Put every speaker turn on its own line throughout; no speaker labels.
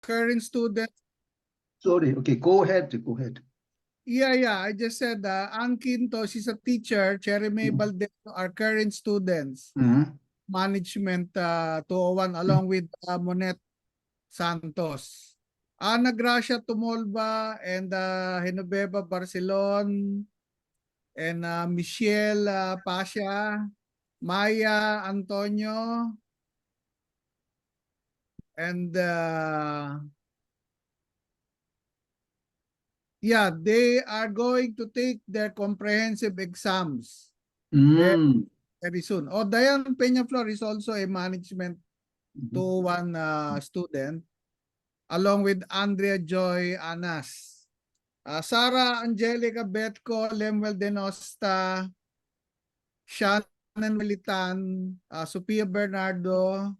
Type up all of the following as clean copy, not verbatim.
current student.
Sorry. Okay, go ahead. Go ahead.
Yeah. I just said Ang Quinto, she's a teacher. Cherry May Valdez are current students. Management 201 along with Monet Santos. Ana Gracia Tumolba and Genoveva Barcelon and Michelle Pasha, Maya Antonio, and yeah, they are going to take their comprehensive exams very soon. Oh, Diane Peñaflor is also a management 201 student along with Andrea Joy Anas. Sarah Angelica Betco, Lemuel Denosta, Shannon Militan, Sophia Bernardo,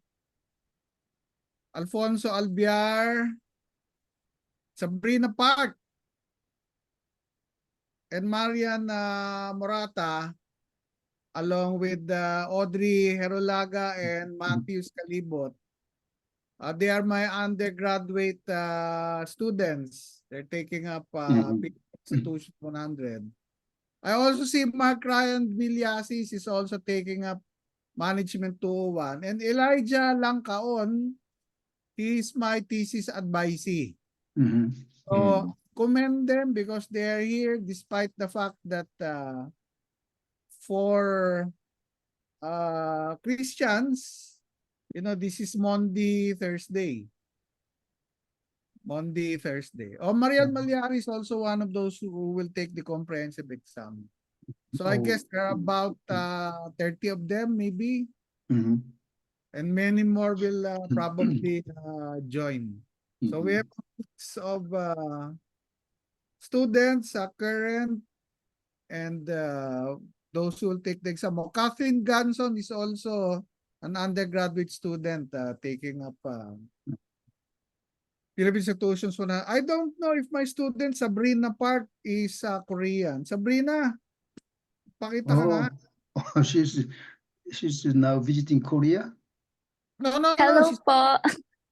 Alfonso Albiar, Sabrina Park, and Marian Morata, along with Audrey Herolaga and Matthew Calibot. They are my undergraduate students. They're taking up Institution 100. I also see Mark Ryan Villasis is also taking up Management 201. And Elijah Langkaon, he is my thesis advisee. So commend them because they are here despite the fact that for Christians, you know, this is Monday, Thursday. Oh, Marian Malyari is also one of those who will take the comprehensive exam. So I guess there are about 30 of them maybe. And many more will probably join. So we have a mix of students, current, and those who will take the exam. Catherine Ganson is also an undergraduate student taking up Philippine institutions. I don't know if my student Sabrina Park is Korean. Sabrina, pakita ka nga.
Oh, she's now visiting Korea.
No.
Hello po.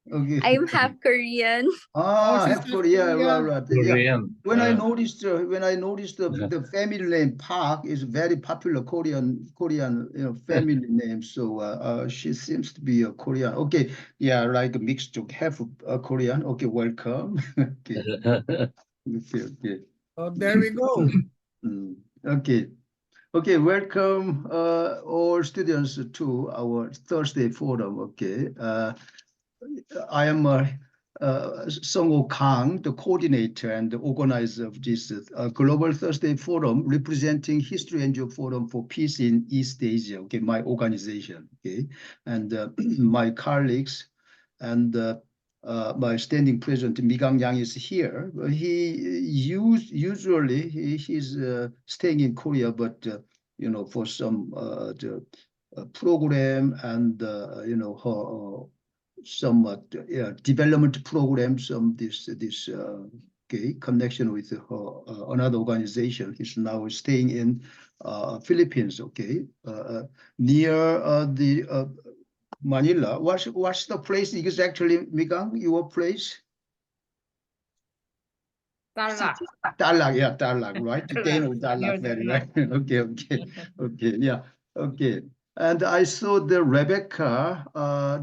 Okay.
I'm half Korean.
Half Korea. Right.
Korean.
Yeah. When I noticed the family name Park is very popular Korean family name. So she seems to be a Korean. Okay. Yeah, like a mixed half Korean. Okay, welcome. Okay. Okay.
Oh, there we go.
Okay. Okay, welcome all students to our Thursday forum. Okay. I am Sung-Ho Kang, the coordinator and the organizer of this Global Thursday Forum, representing History NGO Forum for Peace in East Asia. Okay, my organization. Okay, and my colleagues and my standing president Mi-Gang Yang is here. He's staying in Korea, but you know, for some the program and you know some development programs, this connection with another organization. He's now staying in Philippines. Okay, near the Manila. What's the place exactly, Mi-Gang? Your place?
Tarlac.
Tarlac, yeah, Tarlac, right? Today, no, Tarlac, very right. Okay, yeah, okay. And I saw the Rebecca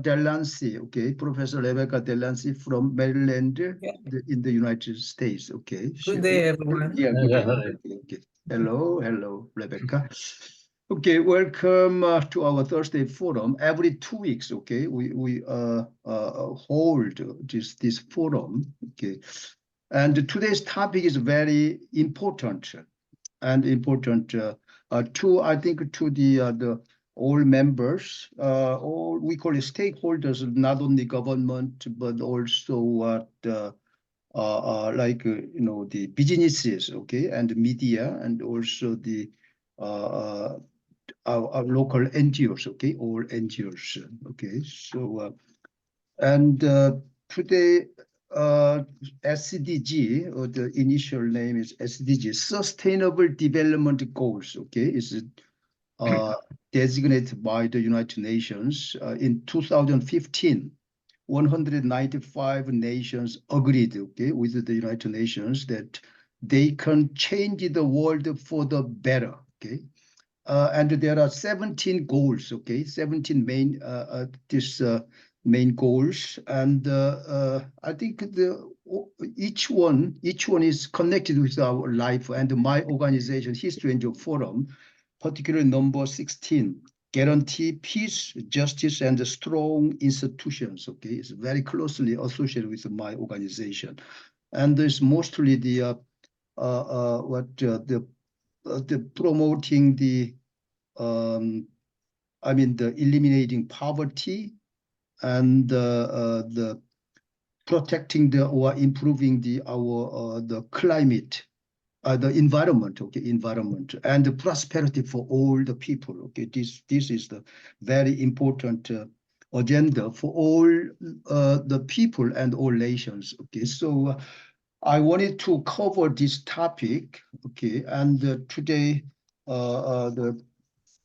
Delancey, okay, Professor Rebecca Delancey from Maryland in the United States, okay.
Good day, everyone.
Yeah, good day. Okay. Hello, Rebecca. Okay, welcome to our Thursday forum. Every 2 weeks, okay, we hold this forum, okay. And today's topic is very important, and important to, I think, to the all members, all we call it stakeholders, not only government but also like you know, the businesses, okay, and media, and also the our local NGOs, okay, all NGOs, okay. So and today. SDG, or the initial name is SDG, Sustainable Development Goals, okay, is designated by the United Nations in 2015, 195 nations agreed, okay, with the United Nations that they can change the world for the better, okay. And there are 17 goals, okay, 17 main main goals, and I think each one is connected with our life. And my organization, History NGO Forum, particularly number 16, guarantee peace, justice, and strong institutions. Okay, it's very closely associated with my organization, and it's mostly the promoting the the eliminating poverty and the protecting or improving the climate, the environment, okay, environment and the prosperity for all the people. Okay, this is the very important agenda for all the people and all nations. Okay, so I wanted to cover this topic. Okay, and today the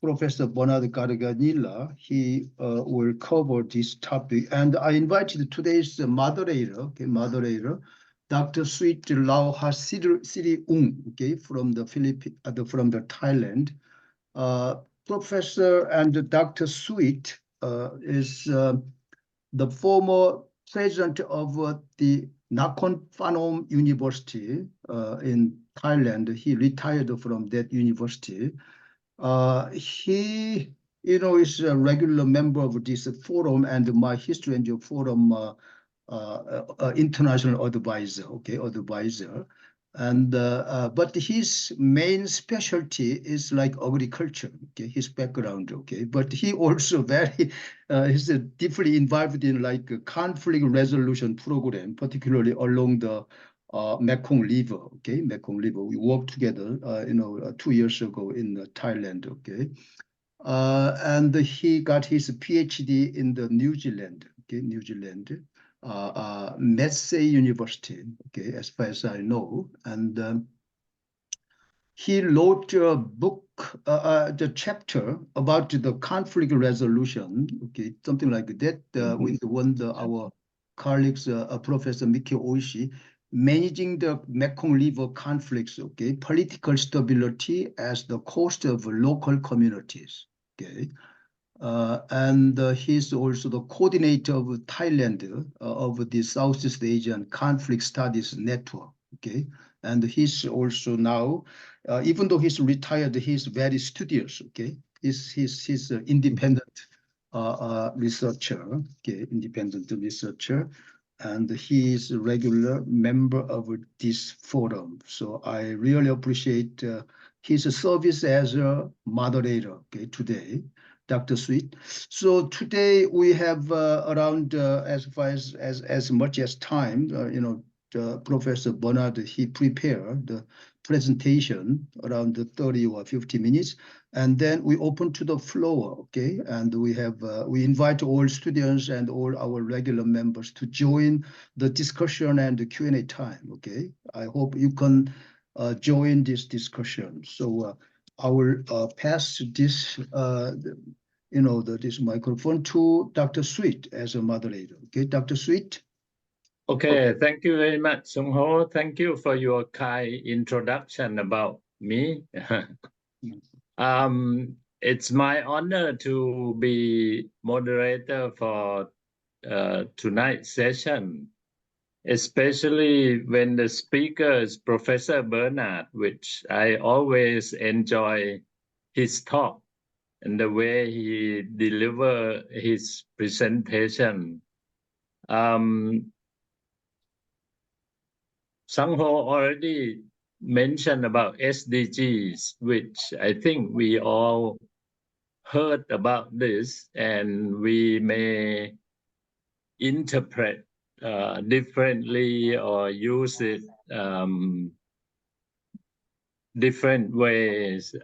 Professor Bernard Karganilla, he will cover this topic. And I invited today's moderator, okay, Dr. Sweet Lau Siri Ung, okay, from the Philippines, from the Thailand. Professor and Dr. Sweet is the former president of the Nakhon Phanom University in Thailand. He retired from that university. He, is a regular member of this forum and my History NGO Forum international advisor, okay, advisor. And but his main specialty is like agriculture, okay, his background, okay. But he also he's deeply involved in like a conflict resolution program, particularly along the Mekong River, okay, Mekong River. We worked together, 2 years ago in Thailand, okay. And he got his PhD in the New Zealand, okay, New Zealand, Massey University, okay, as far as I know. And he wrote a book, the chapter about the conflict resolution, okay, something like that, with our colleagues, Professor Miki Oishi, managing the Mekong River conflicts, okay, political stability as the cost of local communities, okay. And he's also the coordinator of Thailand of the Southeast Asian Conflict Studies Network, okay. And he's also now, even though he's retired, he's very studious, okay. He's an independent researcher, okay, independent researcher, and he is a regular member of this forum. So I really appreciate his service as a moderator, okay, today, Dr. Sweet. So today we have around as much as time, Professor Bernard, he prepared the presentation around 30 or 50 minutes, and then we open to the floor, okay? And we invite all students and all our regular members to join the discussion and the Q&A time, okay? I hope you can join this discussion. So I will pass this, this microphone to Dr. Sweet as a moderator, okay? Dr. Sweet.
Okay, thank you very much, Sung Ho. Thank you for your kind introduction about me. It's my honor to be moderator for tonight's session, especially when the speaker is Professor Bernard, which I always enjoy his talk and the way he deliver his presentation. Sung Ho already mentioned about SDGs, which I think we all heard about this, and we may interpret differently or use it different ways.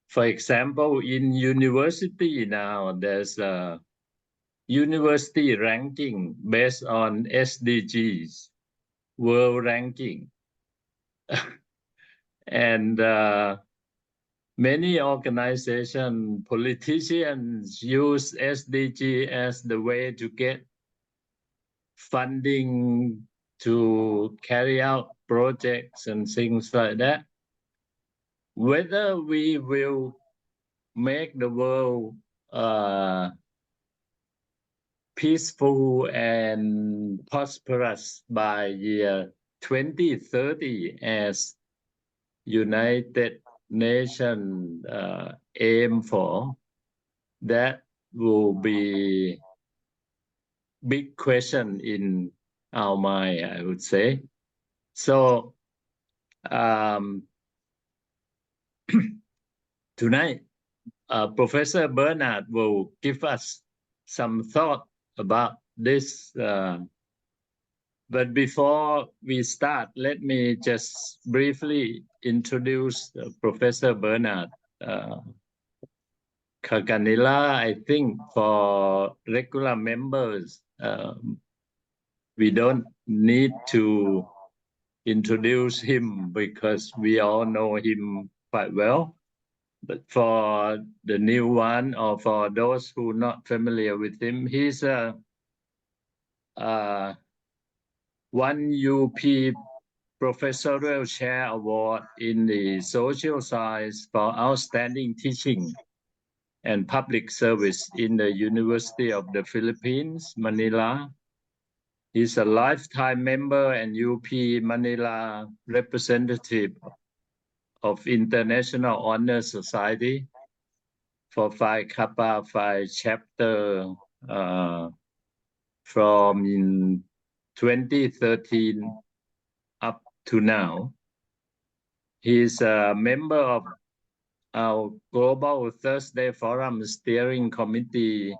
For example, in university now, there's a university ranking based on SDGs, world ranking. And many organizations, politicians use SDG as the way to get funding to carry out projects and things like that. Whether we will make the world peaceful and prosperous by year 2030 as United Nations aim for, that will be big question in our mind, I would say. So tonight, Professor Bernard will give us some thought about this. But before we start, let me just briefly introduce Professor Bernard Karganilla. I think for regular members, we don't need to introduce him because we all know him quite well. But for the new one, or for those who are not familiar with him, he's a one UP Professorial Chair Award in the Social Science for Outstanding Teaching and Public Service in the University of the Philippines, Manila. He's a lifetime member and UP Manila representative of International Honor Society for Phi Kappa Phi chapter from 2013 up to now. He's a member of our Global Thursday Forum Steering Committee.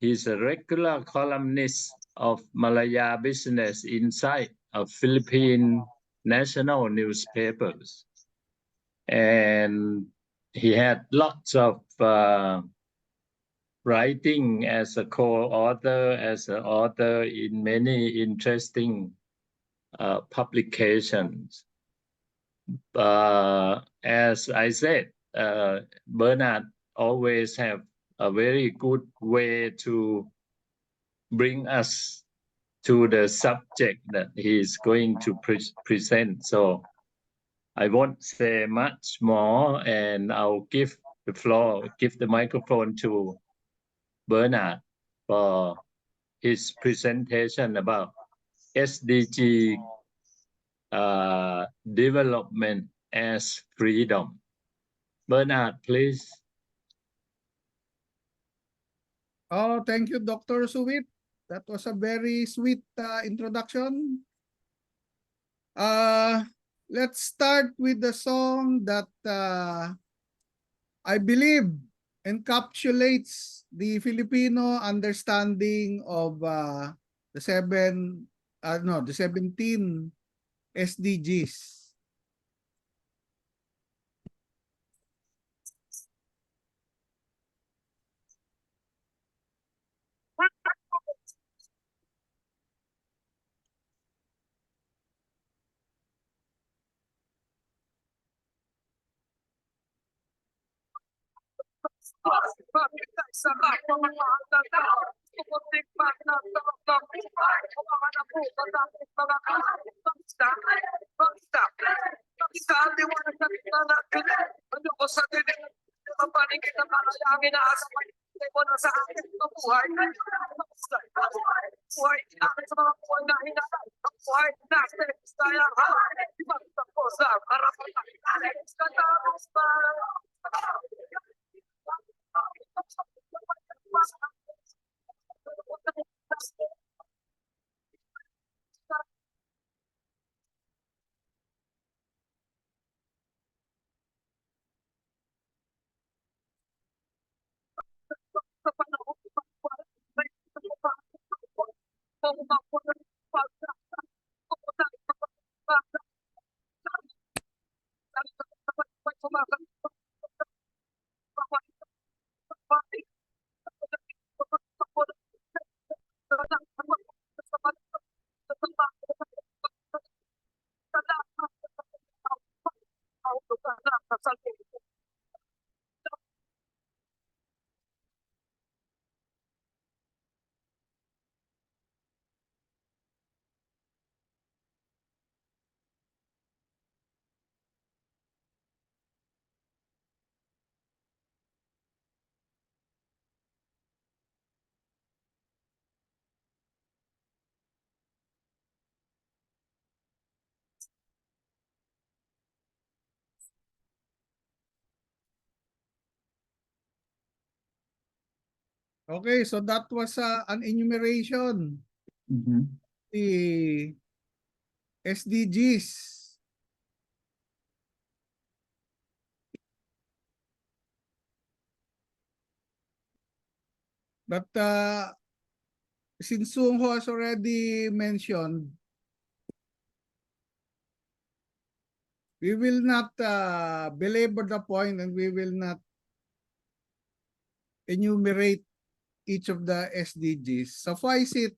He's a regular columnist of Malaya Business Insight, of Philippine national newspapers. And he had lots of writing as a co-author, as an author in many interesting publications. As I said, Bernard always have a very good way to bring us to the subject that he is going to present. So I won't say much more, and I'll give the microphone to Bernard for his presentation about SDG development as freedom. Bernard, please.
Oh, thank you, Dr. Suwit. That was a very sweet introduction. Let's start with the song that I believe encapsulates the Filipino understanding of the 17 SDGs. Okay, so that was an enumeration.
Mhm.
The SDGs. But since Sungho has already mentioned, we will not belabor the point and we will not enumerate each of the SDGs. Suffice it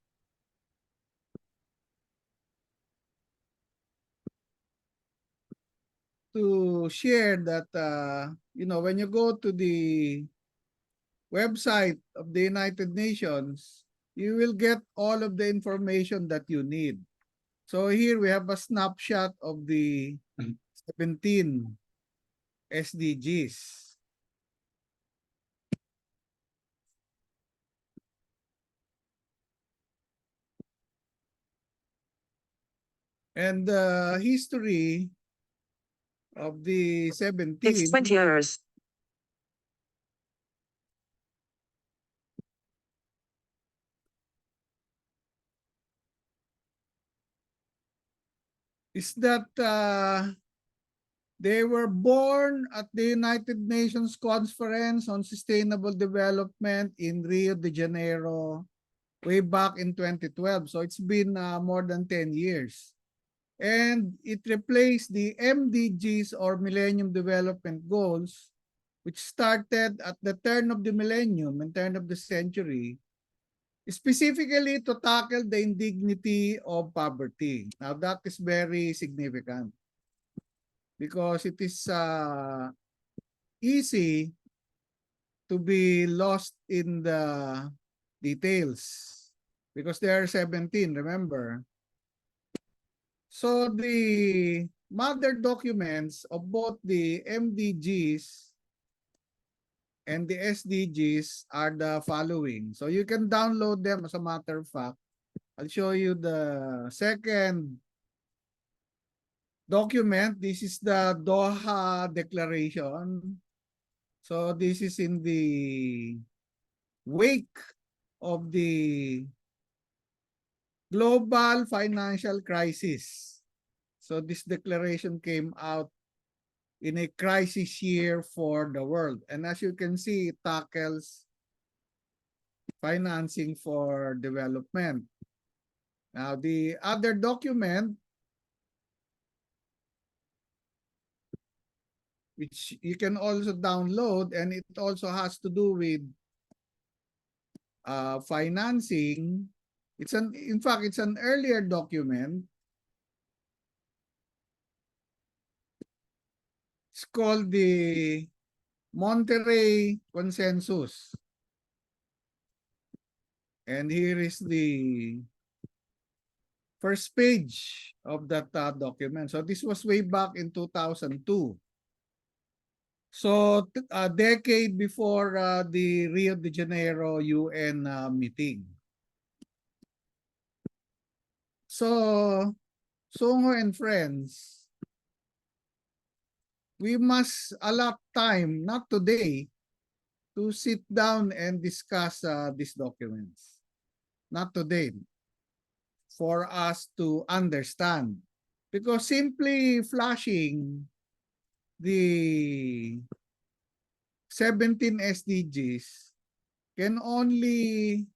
to share that, when you go to the website of the United Nations, you will get all of the information that you need. So here we have a snapshot of the 17 SDGs. And the history of the 17
It's 20 years.
is that they were born at the United Nations Conference on Sustainable Development in Rio de Janeiro way back in 2012. So it's been more than 10 years. And it replaced the MDGs or Millennium Development Goals, which started at the turn of the millennium and turn of the century, specifically to tackle the indignity of poverty. Now that is very significant because it is easy to be lost in the details because there are 17, remember. So the mother documents of both the MDGs and the SDGs are the following. So you can download them as a matter of fact. I'll show you the second document. This is the Doha Declaration. So this is in the wake of the global financial crisis. So this declaration came out in a crisis year for the world. And as you can see, it tackles financing for development. Now, the other document, which you can also download, and it also has to do with financing. In fact, it's an earlier document. It's called the Monterey Consensus. And here is the first page of that document. So this was way back in 2002. So a decade before the Rio de Janeiro UN meeting. So, Sungho and friends, we must allot time, not today, to sit down and discuss these documents. Not today, for us to understand. Because simply flashing the 17 SDGs can only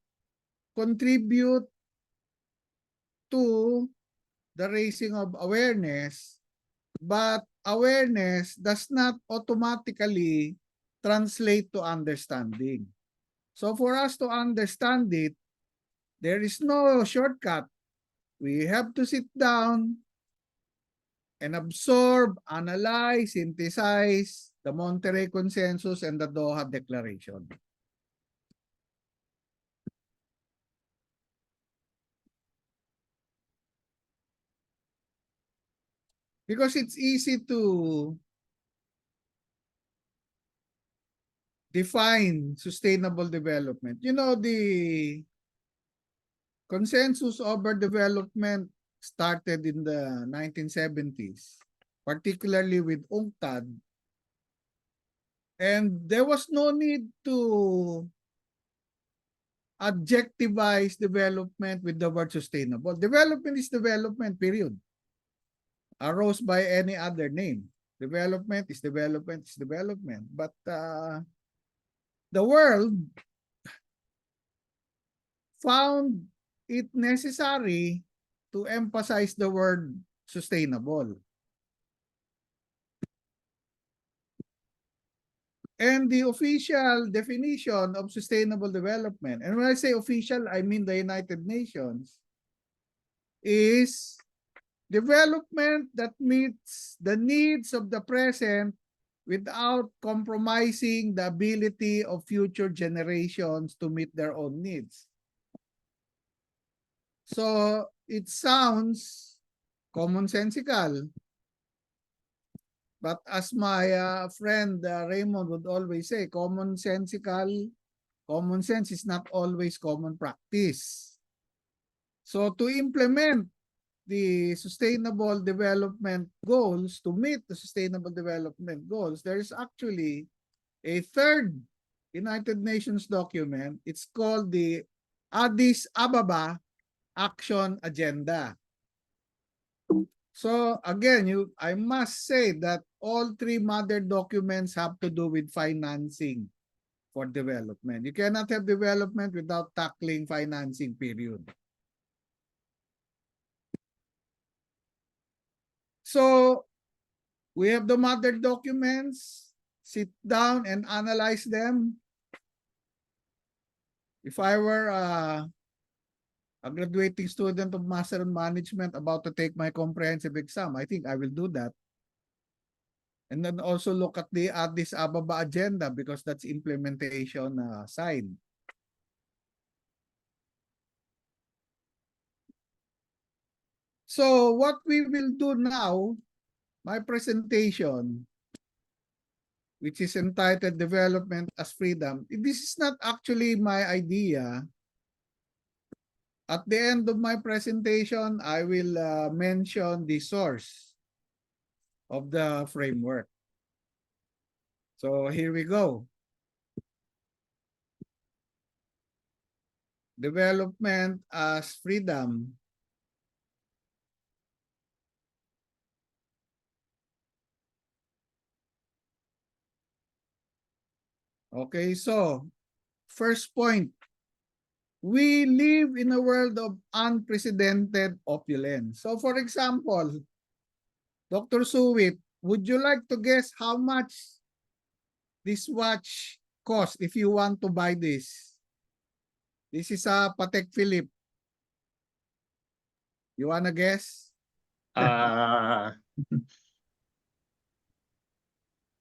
contribute to the raising of awareness, but awareness does not automatically translate to understanding. So for us to understand it, there is no shortcut. We have to sit down and absorb, analyze, synthesize the Monterey Consensus and the Doha Declaration. Because it's easy to define sustainable development. You know, the consensus over development started in the 1970s, particularly with UNCTAD. And there was no need to adjectivize development with the word sustainable. Development is development, period. Arose by any other name. Development is development is development. But the world found it necessary to emphasize the word sustainable. And the official definition of sustainable development, and when I say official, I mean the United Nations, is development that meets the needs of the present without compromising the ability of future generations to meet their own needs. So it sounds commonsensical, but as my friend Raymond would always say, common sense is not always common practice. So to implement the sustainable development goals, to meet the sustainable development goals, there is actually a third United Nations document. It's called the Addis Ababa Action Agenda. So again, I must say that all three mother documents have to do with financing for development. You cannot have development without tackling financing, period. So we have the mother documents, sit down and analyze them. If I were a graduating student of Master in Management about to take my comprehensive exam, I think I will do that. And then also look at the Addis Ababa agenda because that's implementation side. So what we will do now, my presentation, which is entitled Development as Freedom, this is not actually my idea. At the end of my presentation, I will mention the source of the framework. So here we go. Development as freedom. Okay, so first point. We live in a world of unprecedented opulence. So for example, Dr. Suwit, would you like to guess how much this watch cost if you want to buy this? This is a Patek Philippe. You wanna guess?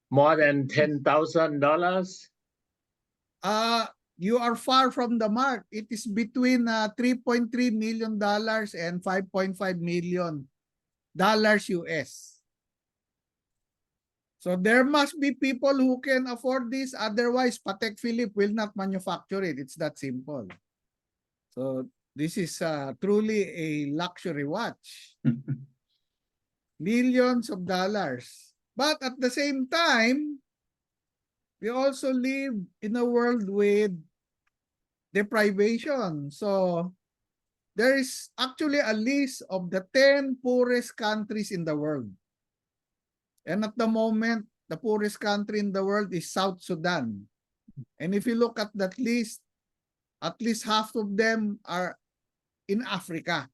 More than $10,000.
You are far from the mark. It is between $3.3 million and $5.5 million US. So there must be people who can afford this. Otherwise, Patek Philippe will not manufacture it. It's that simple. So this is truly a luxury watch. Millions of dollars. But at the same time, we also live in a world with deprivation. So there is actually a list of the 10 poorest countries in the world. And at the moment, the poorest country in the world is South Sudan. And if you look at that list, at least half of them are in Africa.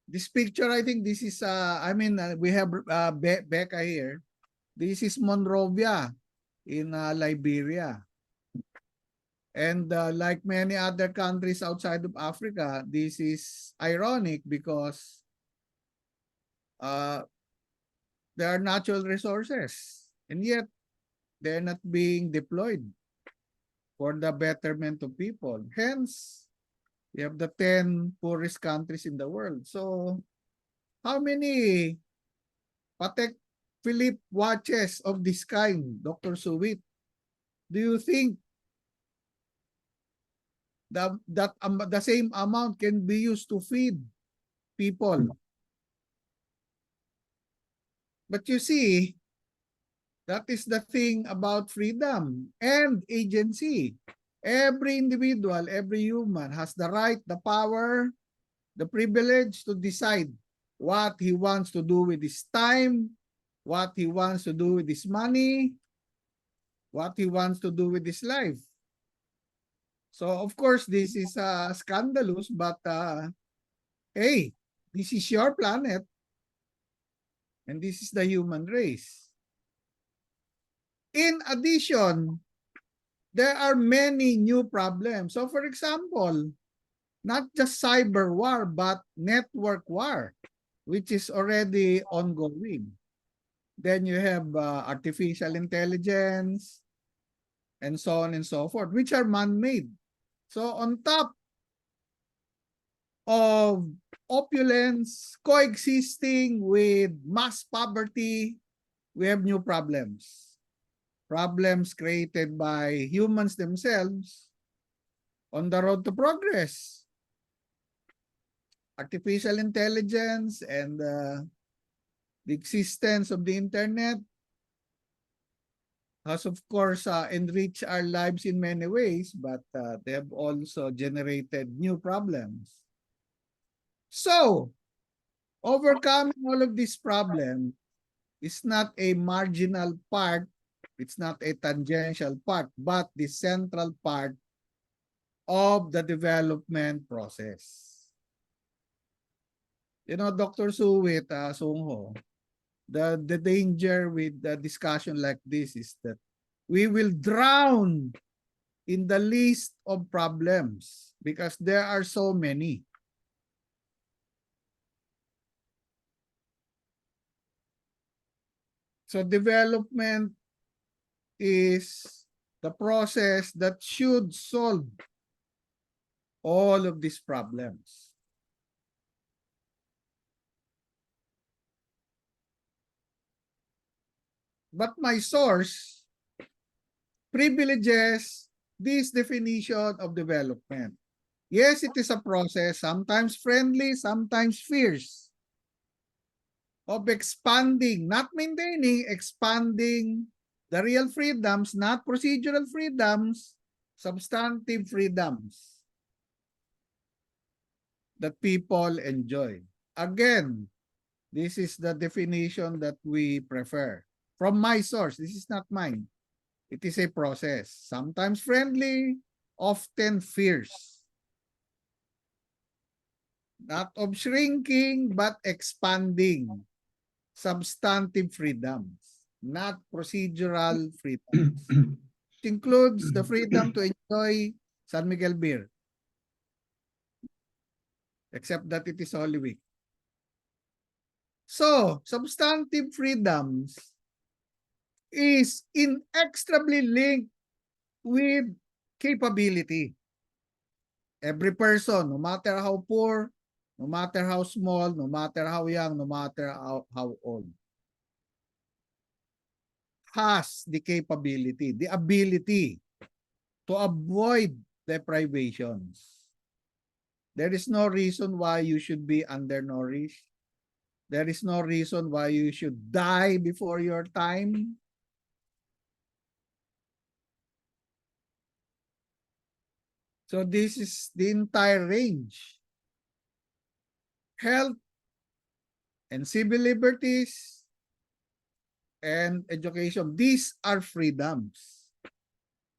This picture, I think this is, we have Becca here. This is Monrovia in Liberia. And like many other countries outside of Africa, this is ironic because there are natural resources and yet they're not being deployed for the betterment of people. Hence, we have the 10 poorest countries in the world. So how many Patek Philippe watches of this kind, Dr. Suwit, do you think that the same amount can be used to feed people? But you see, That is the thing about freedom and agency. Every individual, every human has the right, the power, the privilege to decide what he wants to do with his time, what he wants to do with his money, what he wants to do with his life. So of course, this is scandalous, but hey, this is your planet and this is the human race. In addition, there are many new problems. So for example, not just cyber war, but network war, which is already ongoing. Then you have artificial intelligence and so on and so forth, which are man-made. So on top of opulence coexisting with mass poverty, we have new problems. Problems created by humans themselves on the road to progress. Artificial intelligence and the existence of the internet has of course enriched our lives in many ways, but they have also generated new problems. So, overcoming all of these problems is not a marginal part, it's not a tangential part, but the central part of the development process. You know, Dr. Suwit, Sungho, the danger with the discussion like this is that we will drown in the list of problems because there are so many. So development is the process that should solve all of these problems. But my source privileges this definition of development. Yes, it is a process, sometimes friendly, sometimes fierce, of expanding, not maintaining, expanding the real freedoms, not procedural freedoms, substantive freedoms that people enjoy. Again, this is the definition that we prefer. From my source, this is not mine. It is a process, sometimes friendly, often fierce. Not of shrinking, but expanding. Substantive freedoms, not procedural freedoms. It includes the freedom to enjoy San Miguel beer, except that it is Holy Week. So, substantive freedoms is inextricably linked with capability. Every person, no matter how poor, no matter how small, no matter how young, no matter how old, has the capability, the ability to avoid deprivations. There is no reason why you should be undernourished. There is no reason why you should die before your time. So this is the entire range. Health and civil liberties and education. These are freedoms.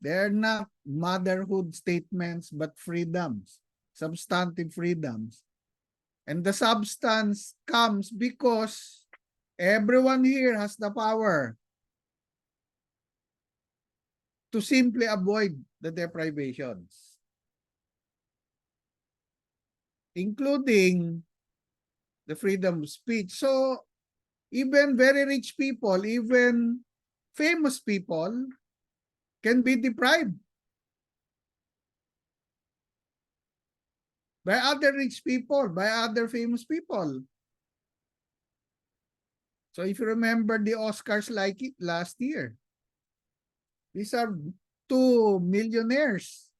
They're not motherhood statements, but freedoms, substantive freedoms. And the substance comes because everyone here has the power to simply avoid the deprivations, including the freedom of speech. So even very rich people, even famous people can be deprived by other rich people, by other famous people. So if you remember the Oscars like it last year, these are two millionaires.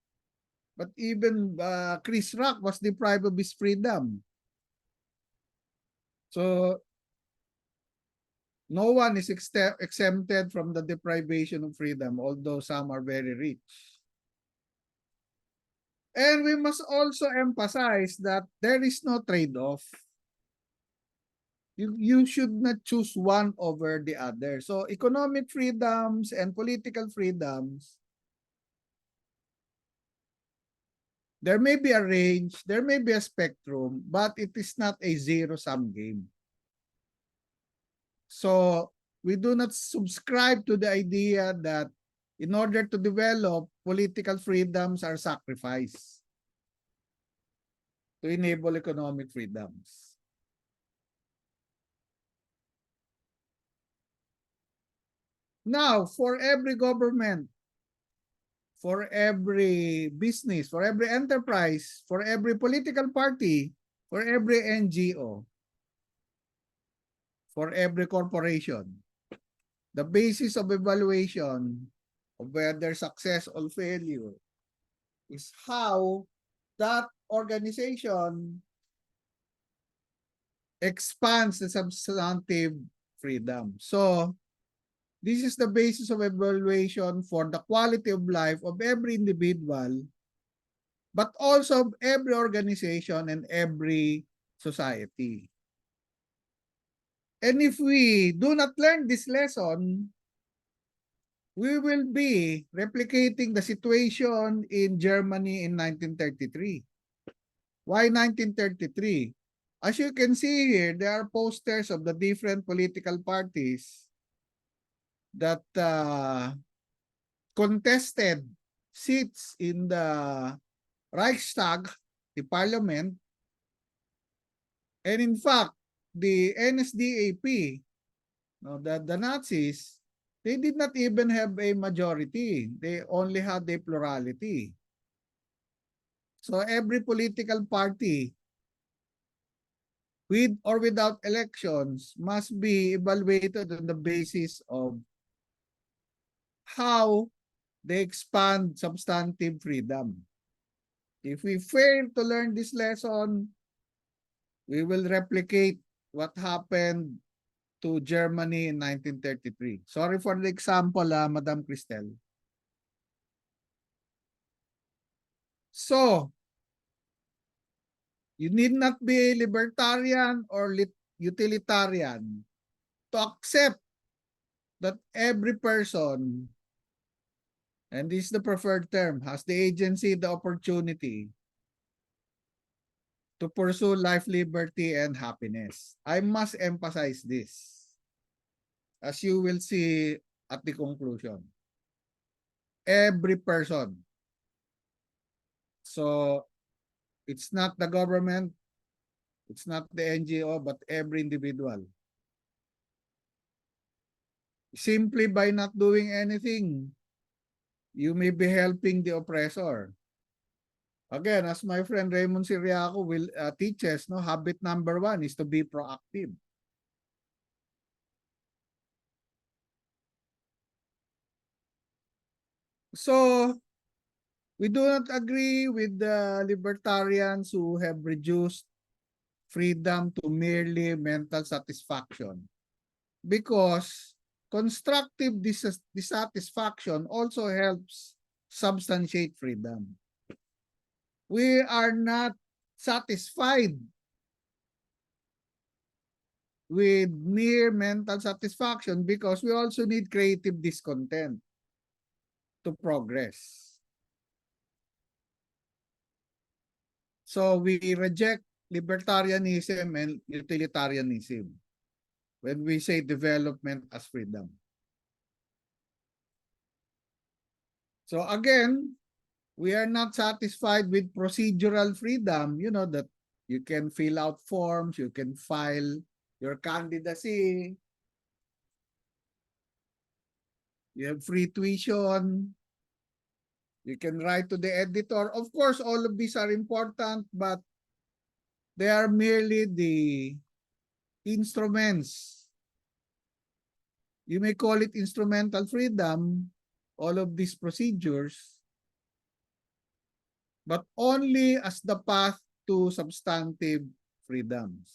But even Chris Rock was deprived of his freedom. So No one is exempted from the deprivation of freedom, although some are very rich. And we must also emphasize that there is no trade-off. You should not choose one over the other. So economic freedoms and political freedoms, there may be a range, there may be a spectrum, but it is not a zero-sum game. So we do not subscribe to the idea that in order to develop, political freedoms are sacrificed to enable economic freedoms. Now, for every government, for every business, for every enterprise, for every political party, for every NGO, for every corporation, the basis of evaluation of whether success or failure is how that organization expands the substantive freedom. So, this is the basis of evaluation for the quality of life of every individual, but also of every organization and every society. And if we do not learn this lesson, we will be replicating the situation in Germany in 1933. Why 1933? As you can see here, there are posters of the different political parties that contested seats in the Reichstag, the parliament. And in fact, the NSDAP, the Nazis, they did not even have a majority. They only had a plurality. So every political party, with or without elections, must be evaluated on the basis of how they expand substantive freedom. If we fail to learn this lesson, we will replicate what happened to Germany in 1933. Sorry for the example, Madam Cristel. So, you need not be a libertarian or utilitarian to accept that every person, and this is the preferred term, has the agency, the opportunity to pursue life, liberty, and happiness. I must emphasize this, as you will see at the conclusion. Every person. So, it's not the government, it's not the NGO, but every individual. Simply by not doing anything, you may be helping the oppressor. Again, as my friend Raymond Siriaco will teaches, no, habit number 1 is to be proactive. So, we do not agree with the libertarians who have reduced freedom to merely mental satisfaction, because constructive dissatisfaction also helps substantiate freedom. We are not satisfied with mere mental satisfaction because we also need creative discontent to progress. So we reject libertarianism and utilitarianism when we say development as freedom. So again, we are not satisfied with procedural freedom, you know, that you can fill out forms, you can file your candidacy, you have free tuition, you can write to the editor. Of course, all of these are important, but they are merely the instruments. You may call it instrumental freedom, all of these procedures, but only as the path to substantive freedoms.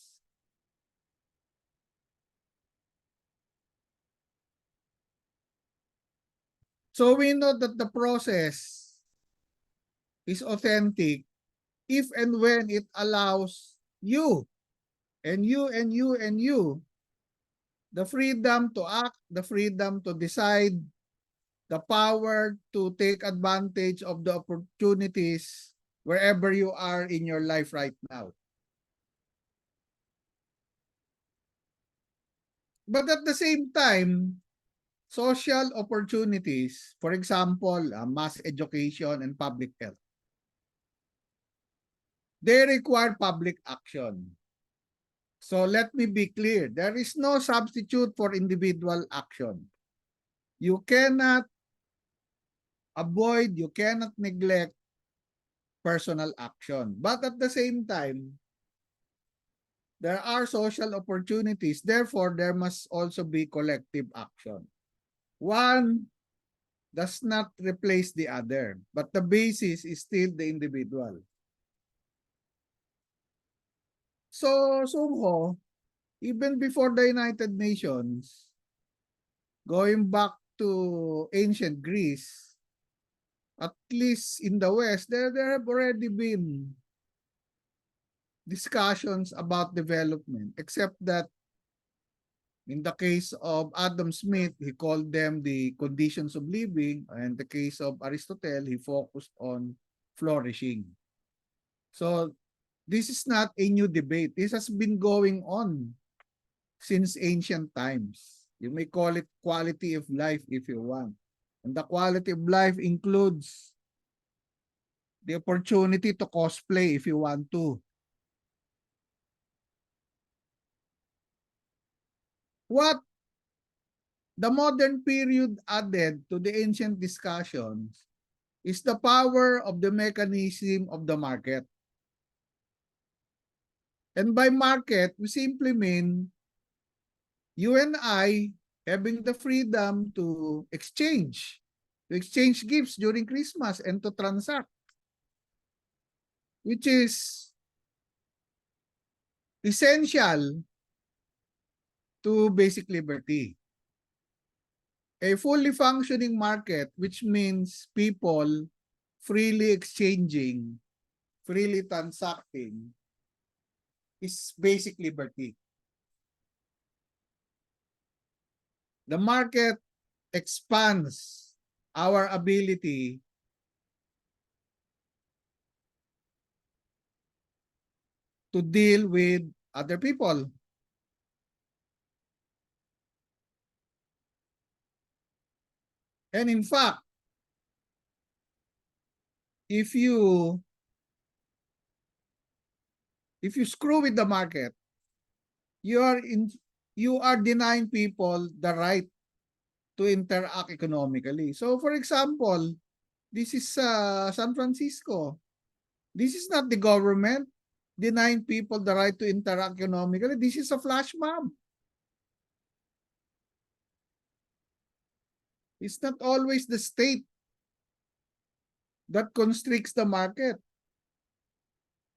So we know that the process is authentic if and when it allows you and you and you and you the freedom to act, the freedom to decide, the power to take advantage of the opportunities wherever you are in your life right now. But at the same time, social opportunities, for example, mass education and public health, they require public action. So let me be clear, there is no substitute for individual action. You cannot avoid, you cannot neglect personal action. But at the same time, there are social opportunities. Therefore, there must also be collective action. One does not replace the other, but the basis is still the individual. So, Sungho, even before the United Nations, going back to ancient Greece, at least in the West, there have already been discussions about development, except that in the case of Adam Smith, he called them the conditions of living, and the case of Aristotle, he focused on flourishing. So this is not a new debate. This has been going on since ancient times. You may call it quality of life if you want. And the quality of life includes the opportunity to cosplay if you want to. What the modern period added to the ancient discussions is the power of the mechanism of the market. And by market, we simply mean you and I having the freedom to exchange gifts during Christmas and to transact, which is essential to basic liberty. A fully functioning market, which means people freely exchanging, freely transacting, is basic liberty. The market expands our ability to deal with other people. And in fact, if you screw with the market, you are denying people the right to interact economically. So for example, this is San Francisco. This is not the government denying people the right to interact economically. This is a flash mob. It's not always the state that constricts the market.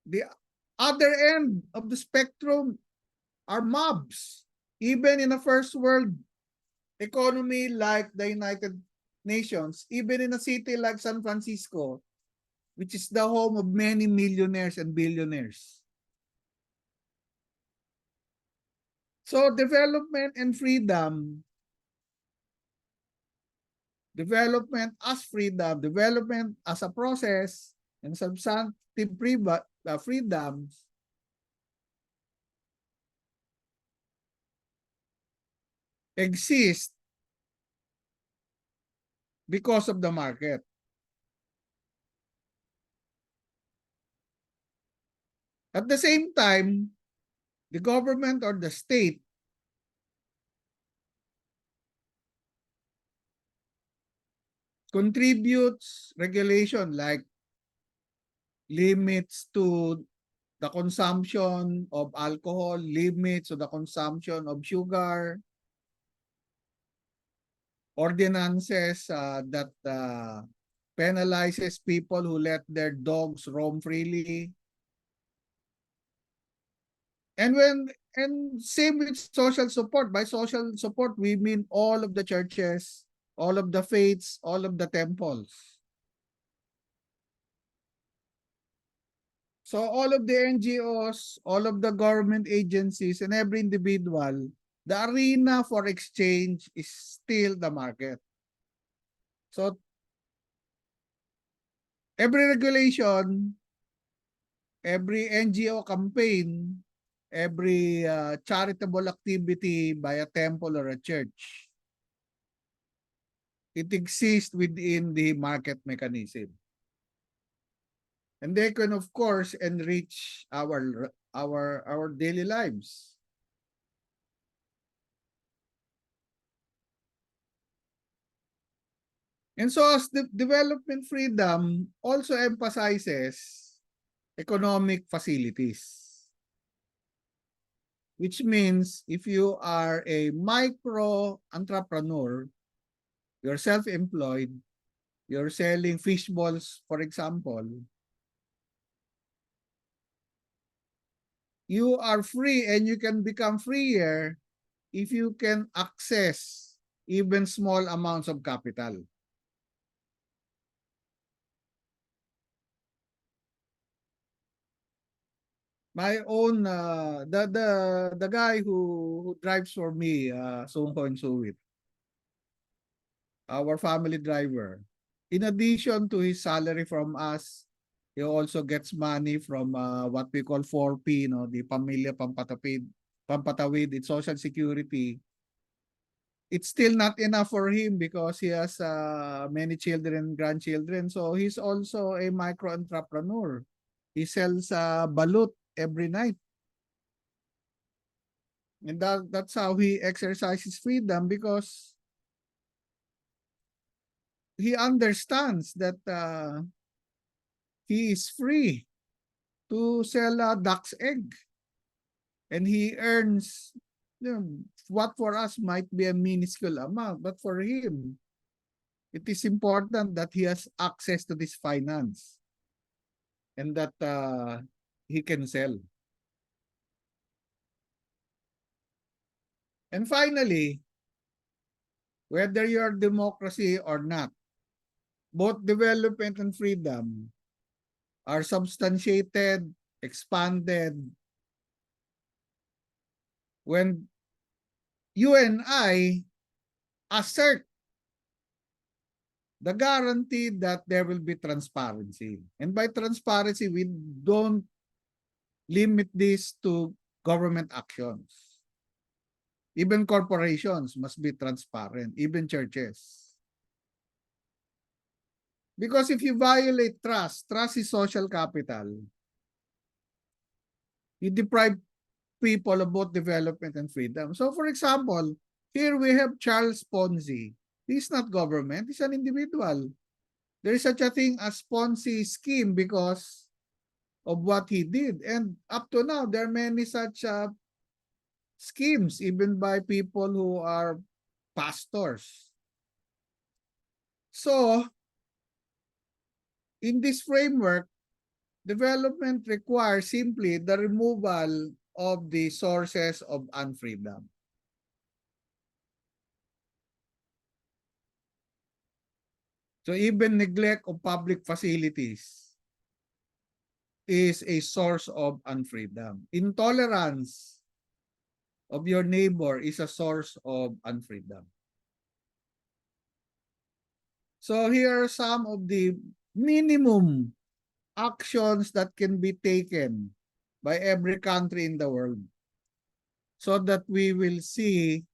The other end of the spectrum are mobs. Even in a first world economy like the United Nations, even in a city like San Francisco, which is the home of many millionaires and billionaires. So development and freedom, development as freedom, development as a process, and substantive freedoms exist because of the market. At the same time, the government or the state contributes regulation like limits to the consumption of alcohol, limits to the consumption of sugar, ordinances that penalizes people who let their dogs roam freely. And same with social support. By social support, we mean all of the churches, all of the faiths, all of the temples. So all of the NGOs, all of the government agencies, and every individual, the arena for exchange is still the market. So every regulation, every NGO campaign, every charitable activity by a temple or a church, it exists within the market mechanism. And they can, of course, enrich our daily lives. And so as the development freedom also emphasizes economic facilities, which means if you are a micro entrepreneur, you're self-employed, you're selling fish balls, for example, you are free, and you can become freer if you can access even small amounts of capital. My own the guy who drives for me, Sungko and Suwit, our family driver, in addition to his salary from us, he also gets money from what we call 4P, no, the Pamilya Pampatawid, it's Social Security. It's still not enough for him because he has many children and grandchildren. So he's also a micro entrepreneur. He sells balut every night. And that's how he exercises freedom, because he understands that he is free to sell a duck's egg. And he earns, what for us might be a minuscule amount, but for him, it is important that he has access to this finance and that he can sell. And finally, whether you are democracy or not, both development and freedom are substantiated, expanded, when you and I assert the guarantee that there will be transparency. And by transparency, we don't limit this to government actions. Even corporations must be transparent, even churches. Because if you violate trust, trust is social capital, you deprive people of both development and freedom. So for example, here we have Charles Ponzi. He's not government, he's an individual. There is such a thing as Ponzi scheme because of what he did. And up to now, there are many such schemes, even by people who are pastors. So, in this framework, development requires simply the removal of the sources of unfreedom. So even neglect of public facilities is a source of unfreedom. Intolerance of your neighbor is a source of unfreedom. So here are some of the minimum actions that can be taken by every country in the world so that we will see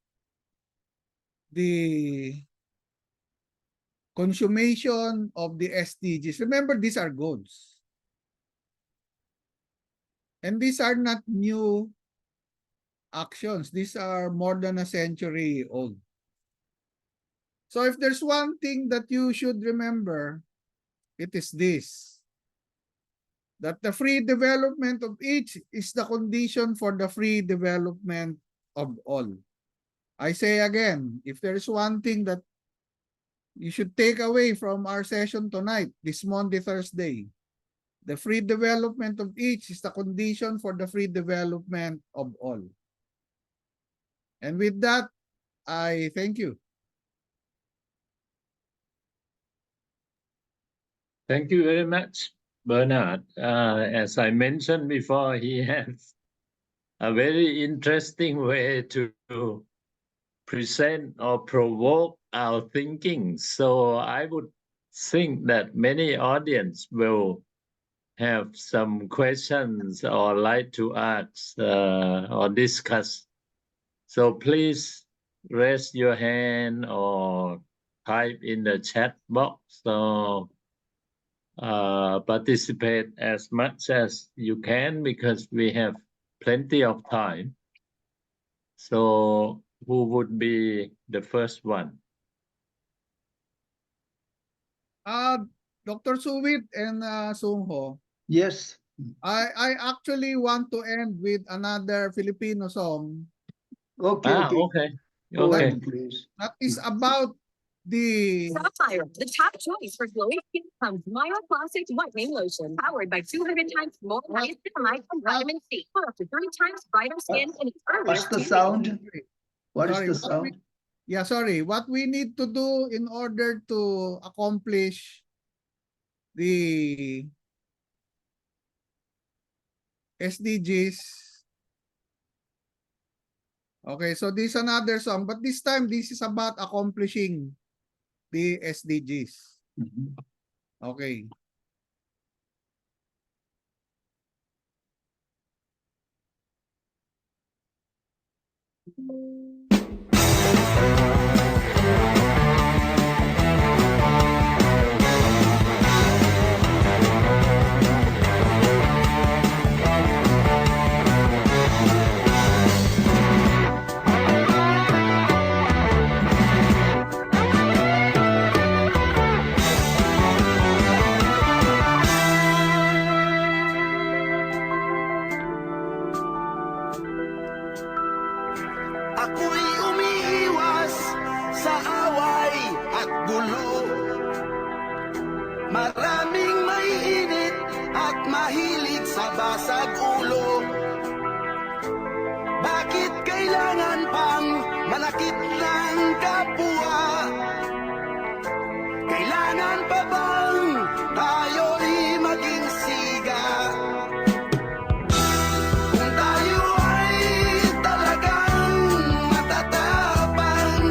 the consummation of the SDGs. Remember, these are goals. And these are not new actions. These are more than a century old. So if there's one thing that you should remember, it is this: that the free development of each is the condition for the free development of all. I say again, if there is one thing that you should take away from our session tonight, this Monday, Thursday, the free development of each is the condition for the free development of all. And with that, I thank you.
Thank you very much, Bernard. As I mentioned before, he has a very interesting way to present or provoke our thinking. So I would think that many audience will have some questions or like to ask or discuss. So please raise your hand or type in the chat box. So participate as much as you can because we have plenty of time. So who would be the first one?
Dr. Suwit and Sung Ho,
Yes.
I actually want to end with another Filipino song
Okay. Okay.
Okay.
Go
Okay.
ahead, please.
that is about the
Sapphire, the top choice for glowing skin, comes Myo Classic Whitening Lotion, powered by 200 times more niacinamide from vitamin C, for up to 3 times brighter skin in its
What's
earliest
the
2
sound?
days.
What is
Sorry,
the
what
sound?
what we need to do in order to accomplish the SDGs. Okay, so this is another song, but this time this is about accomplishing the SDGs.
Mhm.
Okay.
Ako'y umiiwas sa away at gulo. Maraming maiinit at mahilig sa basag ulo. Bakit kailangan pang manakit ng kapwa? Kailangan pa bang tayo'y maging siga? Kung tayo ay talagang matatapang,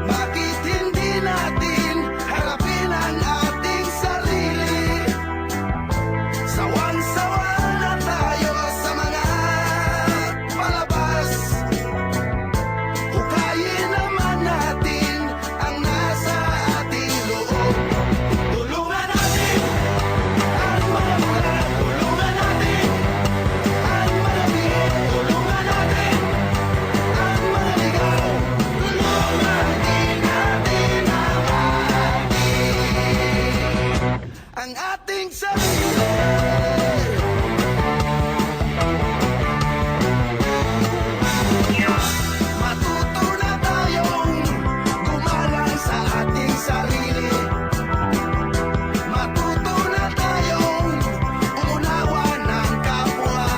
bakit hindi natin harapin ang ating sarili? Sawang-sawa na tayo sa mga palabas. Hukayin naman natin ang nasa ating loob. Tulungan natin ang mga bulag. Tulungan natin ang mga bihis. Tulungan natin ang mga ligaw. Tulungan din natin ang ating sarili. Matuto na tayong gumalang sa ating sarili. Matuto na tayong umunawa ng kapwa.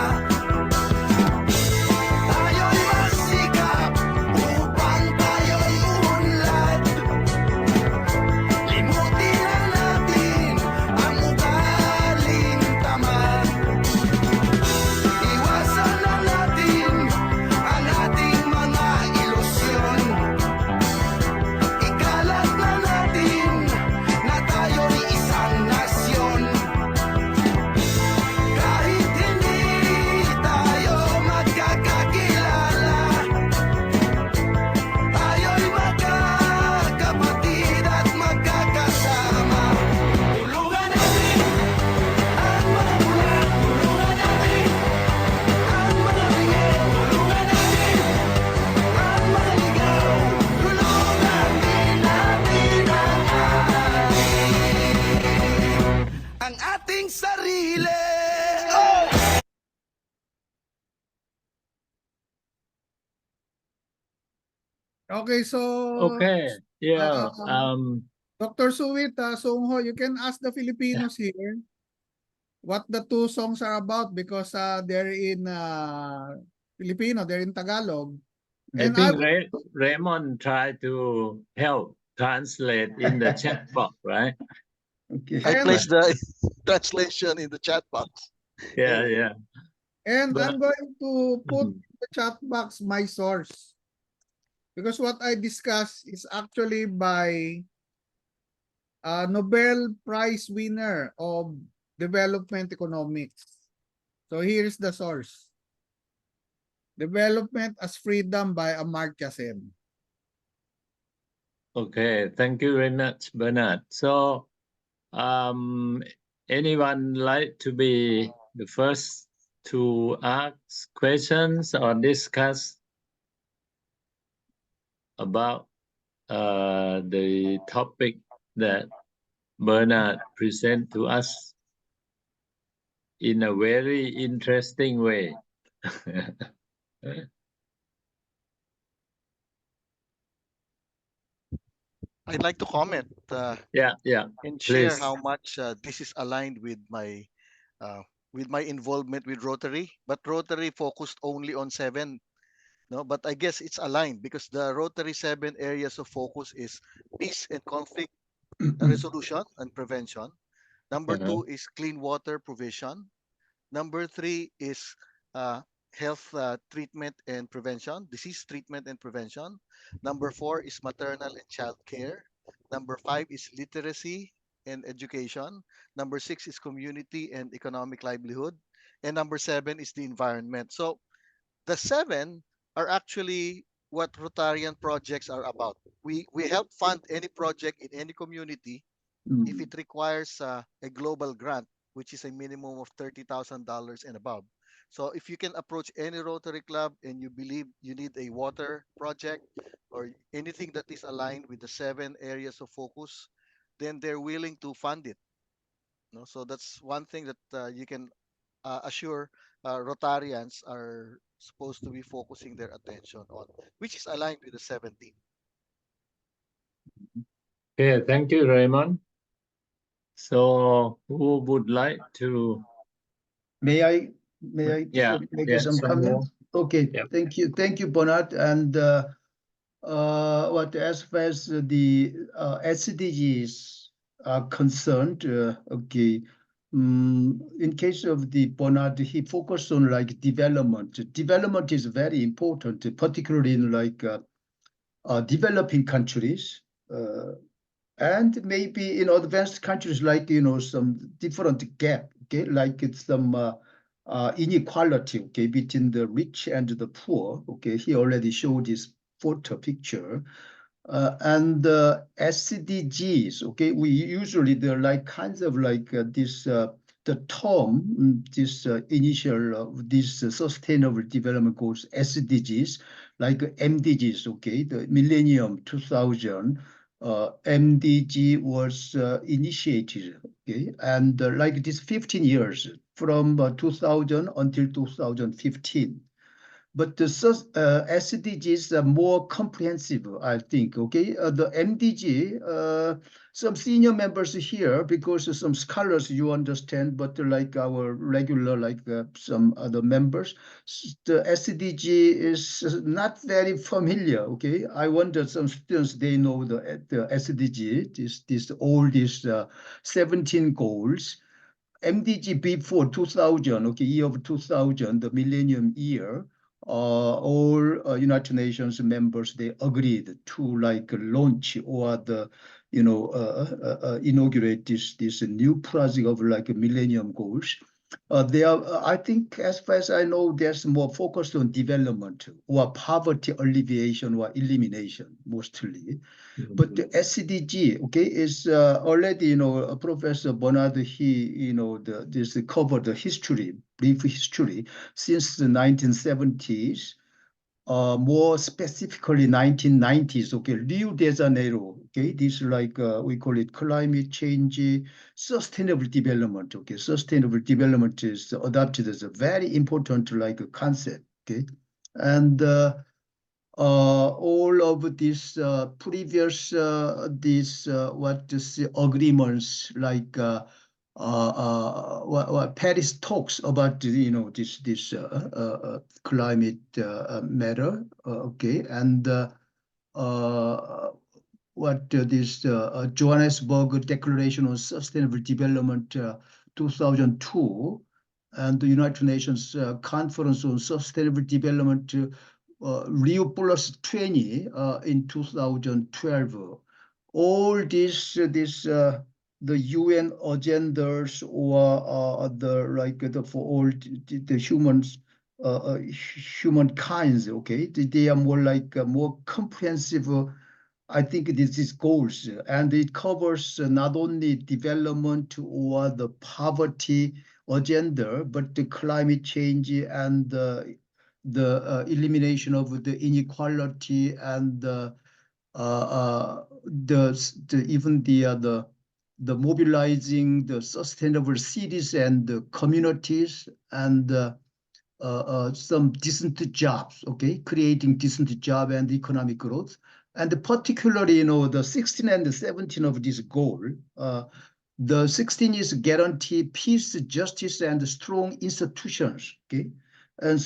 Tayo'y masikap upang tayo'y umunlad. Limutin na natin ang ugaling tamad. Iwasan na natin ang ating mga ilusyon. Ikalat na natin na tayo'y isang nasyon. Kahit hindi tayo magkakakilala, tayo'y magkakapatid at magkakasama. Tulungan natin ang mga bulag. Tulungan natin ang mga bingit. Tulungan natin ang mga ligaw. Tulungan din natin ang ating sarili. Oh!
Okay, so
Okay. Yeah.
Dr. Suwit, Sung Ho, you can ask the Filipinos here what the two songs are about because they're in Filipino, they're in Tagalog.
I
And
think Raymond tried to help translate in the chat box, right?
Okay.
I
And-
placed the translation in the chat box.
Yeah,
Anyway.
yeah.
And
But-
I'm going to put
Mhm.
in the chat box my source. Because what I discuss is actually by a Nobel Prize winner of development economics. So here's the source. Development as Freedom by Amartya Sen.
Okay, thank you very much, Bernard. So, anyone like to be the first to ask questions or discuss about the topic that Bernard present to us in a very interesting way?
I'd like to comment
Yeah,
and share
please.
how much this is aligned with my involvement with Rotary. But Rotary focused only on 7. No, but I guess it's aligned because the Rotary 7 areas of focus is peace and conflict resolution and prevention. Number
Uh-huh.
2 is clean water provision. Number 3 is uh, health treatment and prevention, disease treatment and prevention. Number 4 is maternal and child care. Number 5 is literacy and education. Number 6 is community and economic livelihood. And number 7 is the environment. So the 7 are actually what Rotarian projects are about. We help fund any project in any community if it requires a global grant, which is a minimum of $30,000 and above. So if you can approach any Rotary Club and you believe you need a water project or anything that is aligned with the 7 areas of focus, then they're willing to fund it. No? So that's one thing that you can assure Rotarians are supposed to be focusing their attention on, which is aligned with the 17.
Okay, thank you, Raymond. So, who would like to?
May I
Yeah,
make
yeah,
some
some
comments? Okay,
Yep.
thank you, Bernard. And what as far as the SDGs are concerned, okay, in case of the Bernard, he focused on like development. Development is very important, particularly in like developing countries. And maybe in advanced countries, like, some different gap, okay, like it's some inequality, okay, between the rich and the poor, okay. He already showed this photo picture. And the SDGs, okay, we usually, they're like kinds of like this, the term, this initial, this sustainable development goals, SDGs, like MDGs, okay, the Millennium 2000, MDG was initiated, okay, and like this 15 years from 2000 until 2015. But the SDGs are more comprehensive, I think, okay? The MDG, some senior members here, because some scholars you understand, but like our regular, like some other members, the SDG is not very familiar, okay? I wonder some students, they know the SDG, all these 17 goals. MDG before 2000, okay, year of 2000, the millennium year, all United Nations members, they agreed to like launch or the, inaugurate this new project of like millennium goals. They are, I think, as far as I know, there's more focused on development or poverty alleviation or elimination mostly. But the SDG, okay, is already, Professor Bernard, he, this covered the history, brief history since the 1970s, more specifically 1990s, okay, Rio de Janeiro, okay, this like, we call it climate change, sustainable development, okay, sustainable development is adopted as a very important like concept, okay, and all of these previous agreements like what Paris talks about, this climate matter, okay, and what this Johannesburg Declaration on Sustainable Development 2002 and the United Nations Conference on Sustainable Development Rio Plus 20 in 2012. All this the UN agendas or for all the humans, humankind. Okay, they are more like more comprehensive. I think this is goals, and it covers not only development or the poverty agenda, but the climate change and the elimination of the inequality and even the mobilizing the sustainable cities and the communities and some decent jobs, okay, creating decent job and economic growth. And particularly, the 16 and the 17 of this goal, the 16 is guarantee peace, justice, and strong institutions, okay? And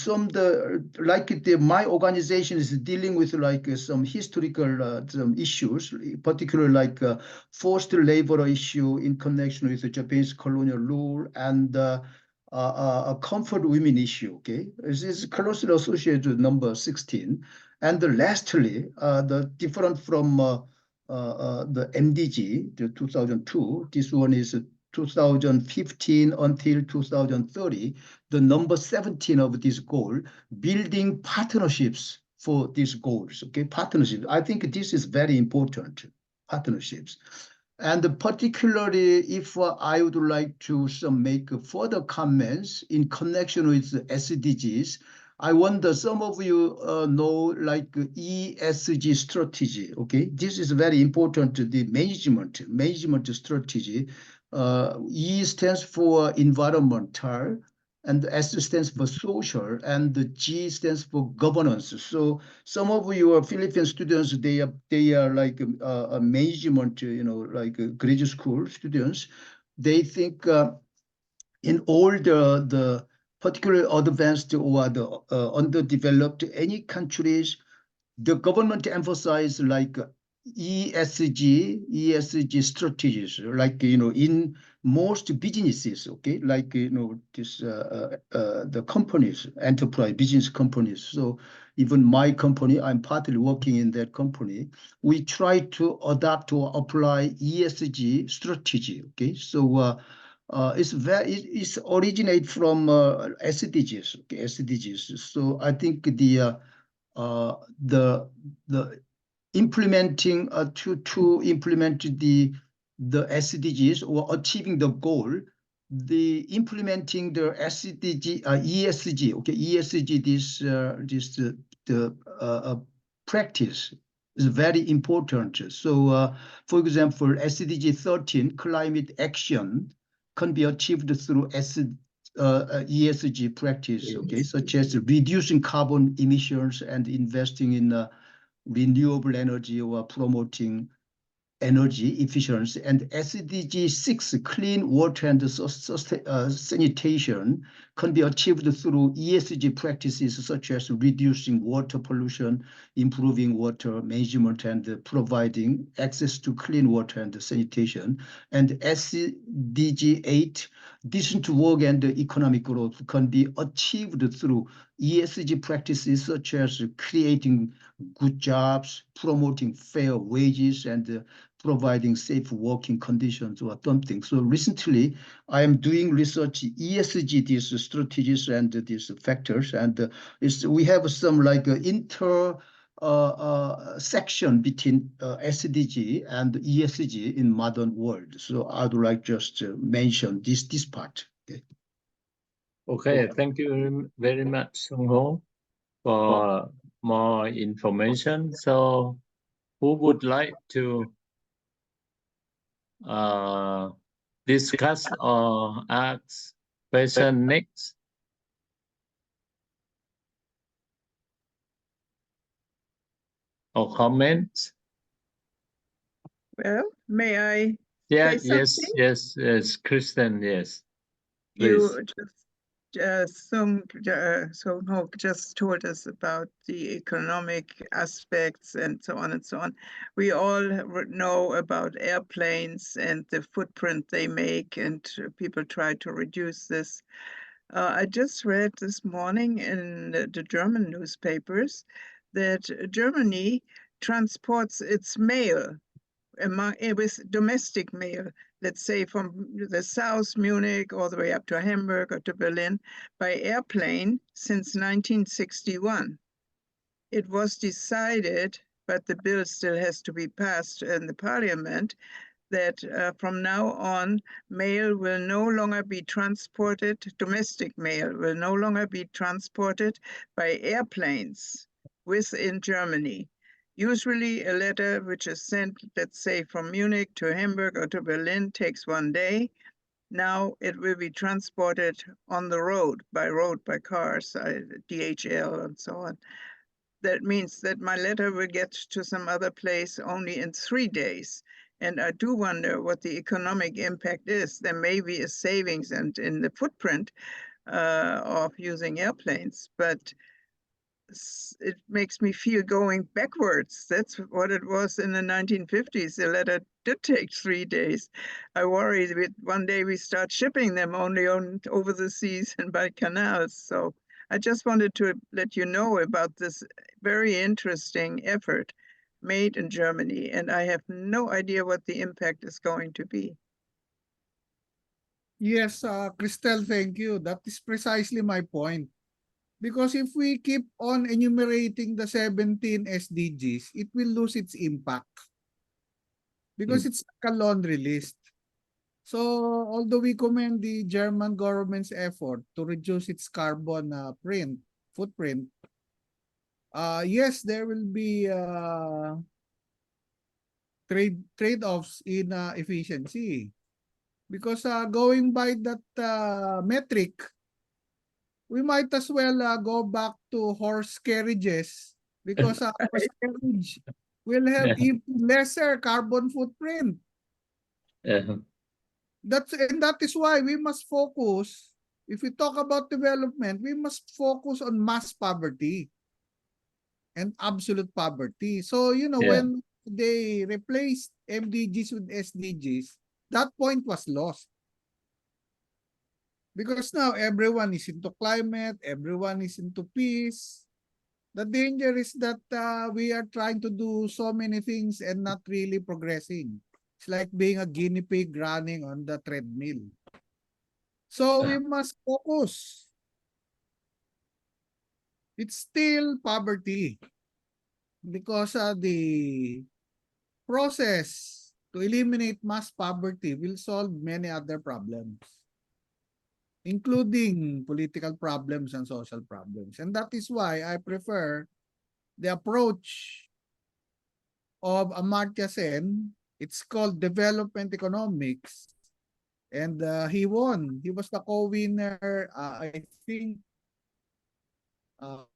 my organization is dealing with some historical some issues, particularly like forced labor issue in connection with the Japanese colonial rule and a comfort women issue. Okay, this is closely associated with number 16. And lastly, the different from the MDG, the 2002. This one is 2015 until 2030. The number 17 of this goal, building partnerships for these goals. Okay, partnerships. I think this is very important. Partnerships. And particularly, if I would like to make further comments in connection with the SDGs, I wonder some of you know like ESG strategy. Okay, this is very important to the management strategy. E stands for environmental, and S stands for social, and the G stands for governance. So some of your Philippine students, they are like a management, like graduate school students. They think in all the particularly advanced or the underdeveloped any countries, the government emphasize like ESG strategies, like in most businesses, okay, like this the companies, enterprise business companies. So even my company, I'm partly working in that company. We try to adapt or apply ESG strategy. Okay, so it's originate from SDGs. Okay, SDGs. So I think the implementing to implement the SDGs or achieving the goal, the implementing the SDG ESG. Okay, ESG the practice is very important. So for example, SDG 13 climate action can be achieved through ESG practice. Okay, such as reducing carbon emissions and investing in renewable energy or promoting energy efficiency. And SDG 6, clean water and sanitation, can be achieved through ESG practices such as reducing water pollution, improving water management, and providing access to clean water and sanitation. And SDG 8, decent work and economic growth, can be achieved through ESG practices such as creating good jobs, promoting fair wages, and providing safe working conditions or something. So recently, I am doing research ESG, these strategies and these factors, and we have some like inter section between SDG and ESG in modern world. So I'd like just to mention this part. Okay.
Okay, thank you very much, Sung Ho, for more information. So who would like to discuss or ask question next? Or comments?
Well, may I
Yeah,
say
yes,
something?
yes, Kristen, yes. Please.
You just Sung Ho just told us about the economic aspects and so on and so on. We all know about airplanes and the footprint they make, and people try to reduce this. I just read this morning in the German newspapers that Germany transports its mail with domestic mail, let's say from the South Munich all the way up to Hamburg or to Berlin by airplane since 1961. It was decided, but the bill still has to be passed in the parliament, that from now on, mail will no longer be transported, domestic mail will no longer be transported by airplanes within Germany. Usually a letter which is sent, let's say, from Munich to Hamburg or to Berlin takes 1 day. Now it will be transported on the road, by cars, DHL and so on. That means that my letter will get to some other place only in 3 days. And I do wonder what the economic impact is. There may be a savings and in the footprint of using airplanes, but it makes me feel going backwards. That's what it was in the 1950s. The letter did take 3 days. I worry that one day we start shipping them only over the seas and by canals. So I just wanted to let you know about this very interesting effort made in Germany, and I have no idea what the impact is going to be.
Yes, Christelle, thank you. That is precisely my point. Because if we keep on enumerating the 17 SDGs, it will lose its impact. Because it's like a laundry list. So although we commend the German government's effort to reduce its carbon footprint, yes, there will be trade-offs in efficiency. Because going by that metric, we might as well go back to horse carriages because horse carriage will have even lesser carbon footprint. That is why we must focus. If we talk about development, we must focus on mass poverty and absolute poverty. So, when they replaced MDGs with SDGs, that point was lost. Because now everyone is into climate, everyone is into peace. The danger is that we are trying to do so many things and not really progressing. It's like being a guinea pig running on the treadmill. So we must focus. It's still poverty because the process to eliminate mass poverty will solve many other problems, including political problems and social problems. And that is why I prefer the approach of Amartya Sen. It's called development economics. And he won. He was the co-winner, I think,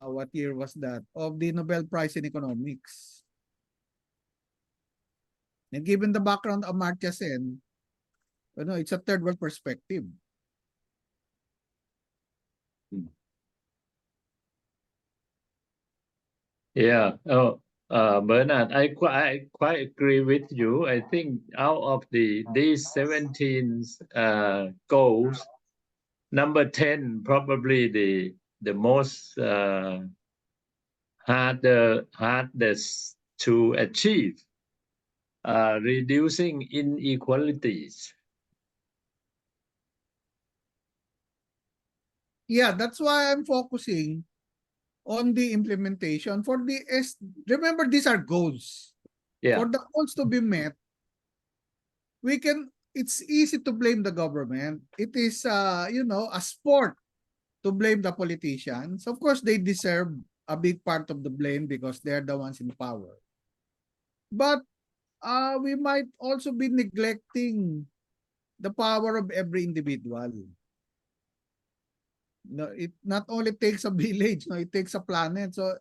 what year was that? Of the Nobel Prize in Economics. And given the background of Amartya Sen, it's a third world perspective.
Yeah. Oh, Bernard, I quite agree with you. I think out of these 17 goals, number 10 probably the most hardest to achieve. Reducing inequalities.
Yeah, that's why I'm focusing on the implementation for remember, these are goals.
Yeah.
For the goals to be met, it's easy to blame the government. It is a sport to blame the politicians. Of course, they deserve a big part of the blame because they're the ones in power. But we might also be neglecting the power of every individual. It not only takes a village, it takes a planet. So,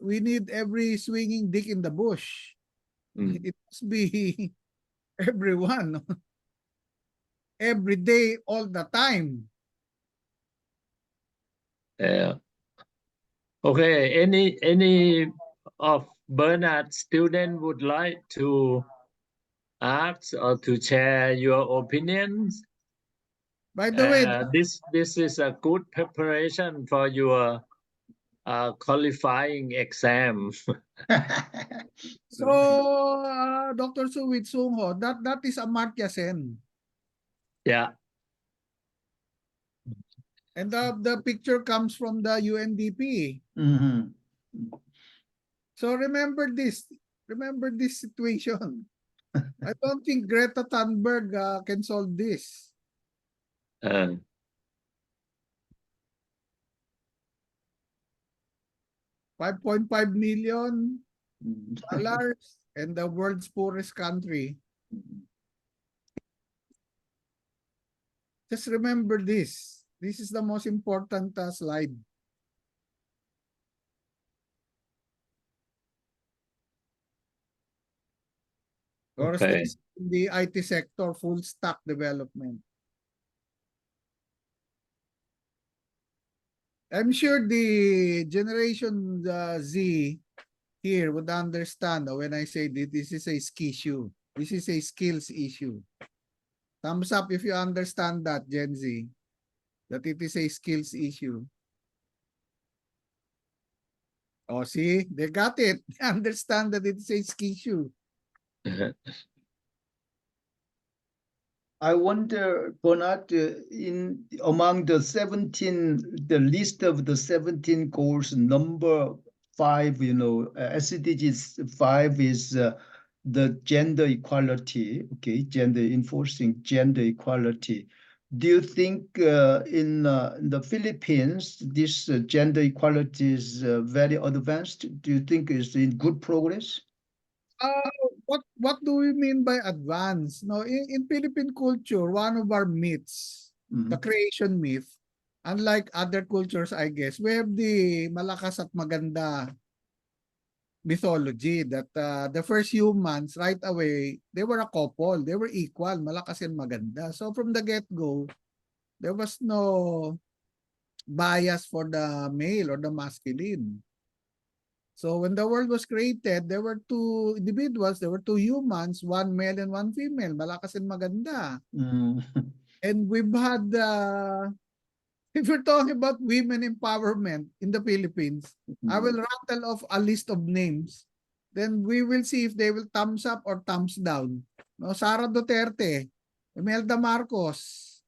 we need every swinging dick in the bush. It must be everyone. Every day, all the time.
Yeah. Okay. Any of Bernard's student would like to ask or to share your opinions?
By the way,
This is a good preparation for your qualifying exam.
so Dr. Suwit Sungho, that is Amartya Sen.
Yeah.
And the picture comes from the UNDP.
Mhm.
So remember this situation. I don't think Greta Thunberg can solve this.
Uh,
$5.5 million
Mhm.
and the world's poorest country. Just remember this. This is the most important slide. Or as they
okay.
say in the IT sector, full stack development. I'm sure the generation Z here would understand when I say that this is a skill issue. This is a skills issue. Thumbs up if you understand that, Gen Z, that it is a skills issue. Oh, see, they got it. They understand that it is a skill issue.
I wonder, Bernard, in among the 17, the list of the 17 goals, number 5, SDGs 5 is the gender equality, okay, enforcing gender equality. Do you think in the Philippines, this gender equality is very advanced? Do you think it's in good progress?
What do we mean by advance? No, in Philippine culture, one of our myths, the creation myth, unlike other cultures, I guess, we have the malakas at maganda mythology that the first humans right away, they were a couple, they were equal, malakas and maganda. So from the get-go, there was no bias for the male or the masculine. So when the world was created, there were two individuals, there were two humans, one male and one female, malakas and maganda. And we've had, if we're talking about women empowerment in the Philippines, I will rattle off a list of names. Then we will see if they will thumbs up or thumbs down. No, Sara Duterte, Imelda Marcos,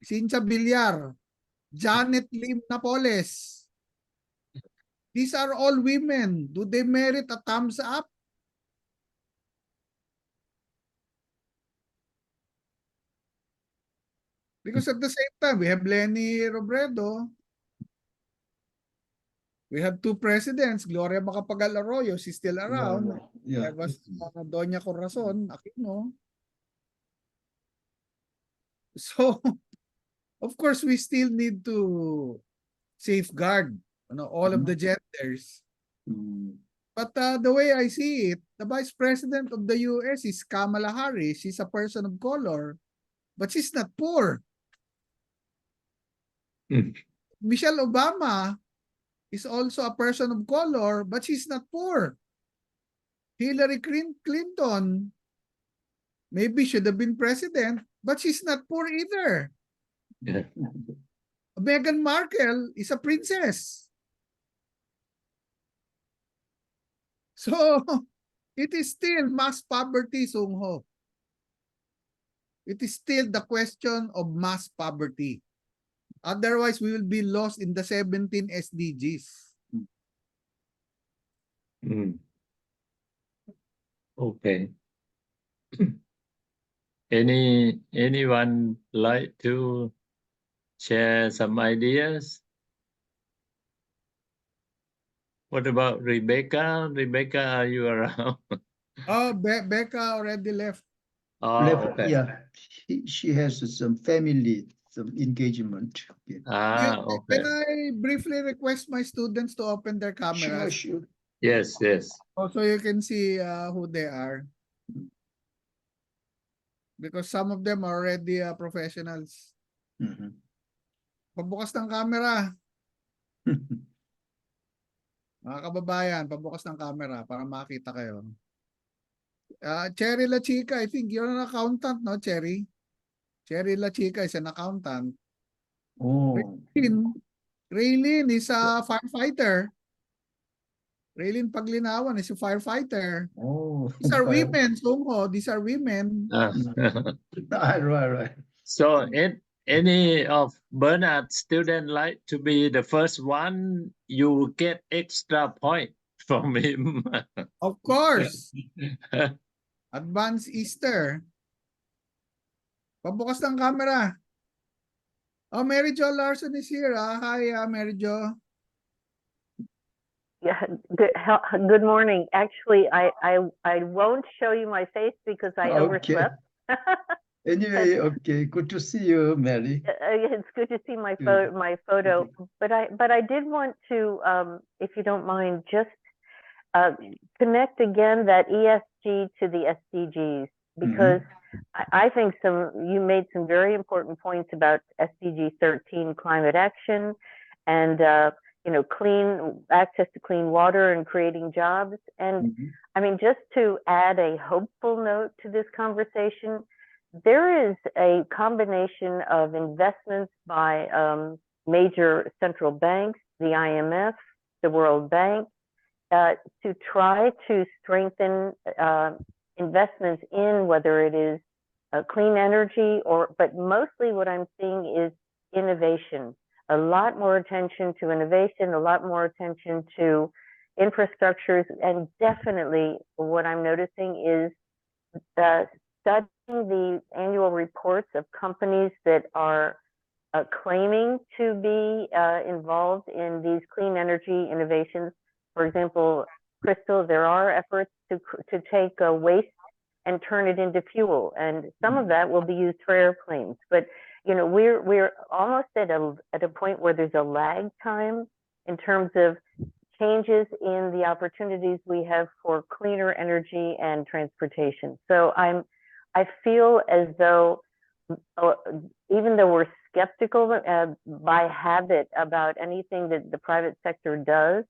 Cynthia Villar, Janet Lim Napoles. These are all women. Do they merit a thumbs up? Because at the same time, we have Lenny Robredo. We have two presidents, Gloria Macapagal Arroyo, she's still around.
Yeah.
There was Doña Corazon Aquino. So, of course, we still need to safeguard all of the genders. But the way I see it, the Vice President of the US is Kamala Harris. She's a person of color, but she's not poor. Michelle Obama is also a person of color, but she's not poor. Hillary Clinton maybe should have been president, but she's not poor either.
Yeah.
Meghan Markle is a princess. So, it is still mass poverty, Sung Ho. It is still the question of mass poverty. Otherwise, we will be lost in the 17 SDGs.
Okay. Anyone like to share some ideas? What about Rebecca? Rebecca, are you around?
Oh, Becca already left.
Oh, okay.
Yeah, she has some family, some engagement. Yeah.
Okay.
Can I briefly request my students to open their
Sure,
cameras?
sure.
Yes, yes.
So you can see who they are. Because some of them are already professionals. Pabukas ng camera. Mga kababayan, pabukas ng camera para makita kayo. Cherry La Chica, I think you're an accountant, no, Cherry? Cherry La Chica is an accountant.
Oh,
Raylene is a firefighter. Raylene Paglinawan is a firefighter.
oh.
These are women, Songho. These are women.
Right.
So, any of Bernard's student like to be the first one, you get extra point from him.
Of course. Advanced Easter. Pabukas ng camera. Oh, Mary Jo Larson is here. Hi, Mary Jo.
Yeah, good morning. Actually, I won't show you my face because I
Okay.
overslept.
Anyway, okay, good to see you, Mary.
It's good to see my
Good.
photo. But I did want to, if you don't mind, just connect again that ESG to the SDGs, because I think you made some very important points about SDG 13 climate action and clean access to clean water and creating jobs. And I mean, just to add a hopeful note to this conversation, there is a combination of investments by major central banks, the IMF, the World Bank, to try to strengthen investments in whether it is clean energy but mostly what I'm seeing is innovation. A lot more attention to innovation, a lot more attention to infrastructures, and definitely what I'm noticing is studying the annual reports of companies that are claiming to be involved in these clean energy innovations. For example, Crystal, there are efforts to take waste and turn it into fuel, and some of that will be used for airplanes. But we're almost at a point where there's a lag time in terms of changes in the opportunities we have for cleaner energy and transportation. So I feel as though even though we're skeptical by habit about anything that the private sector does,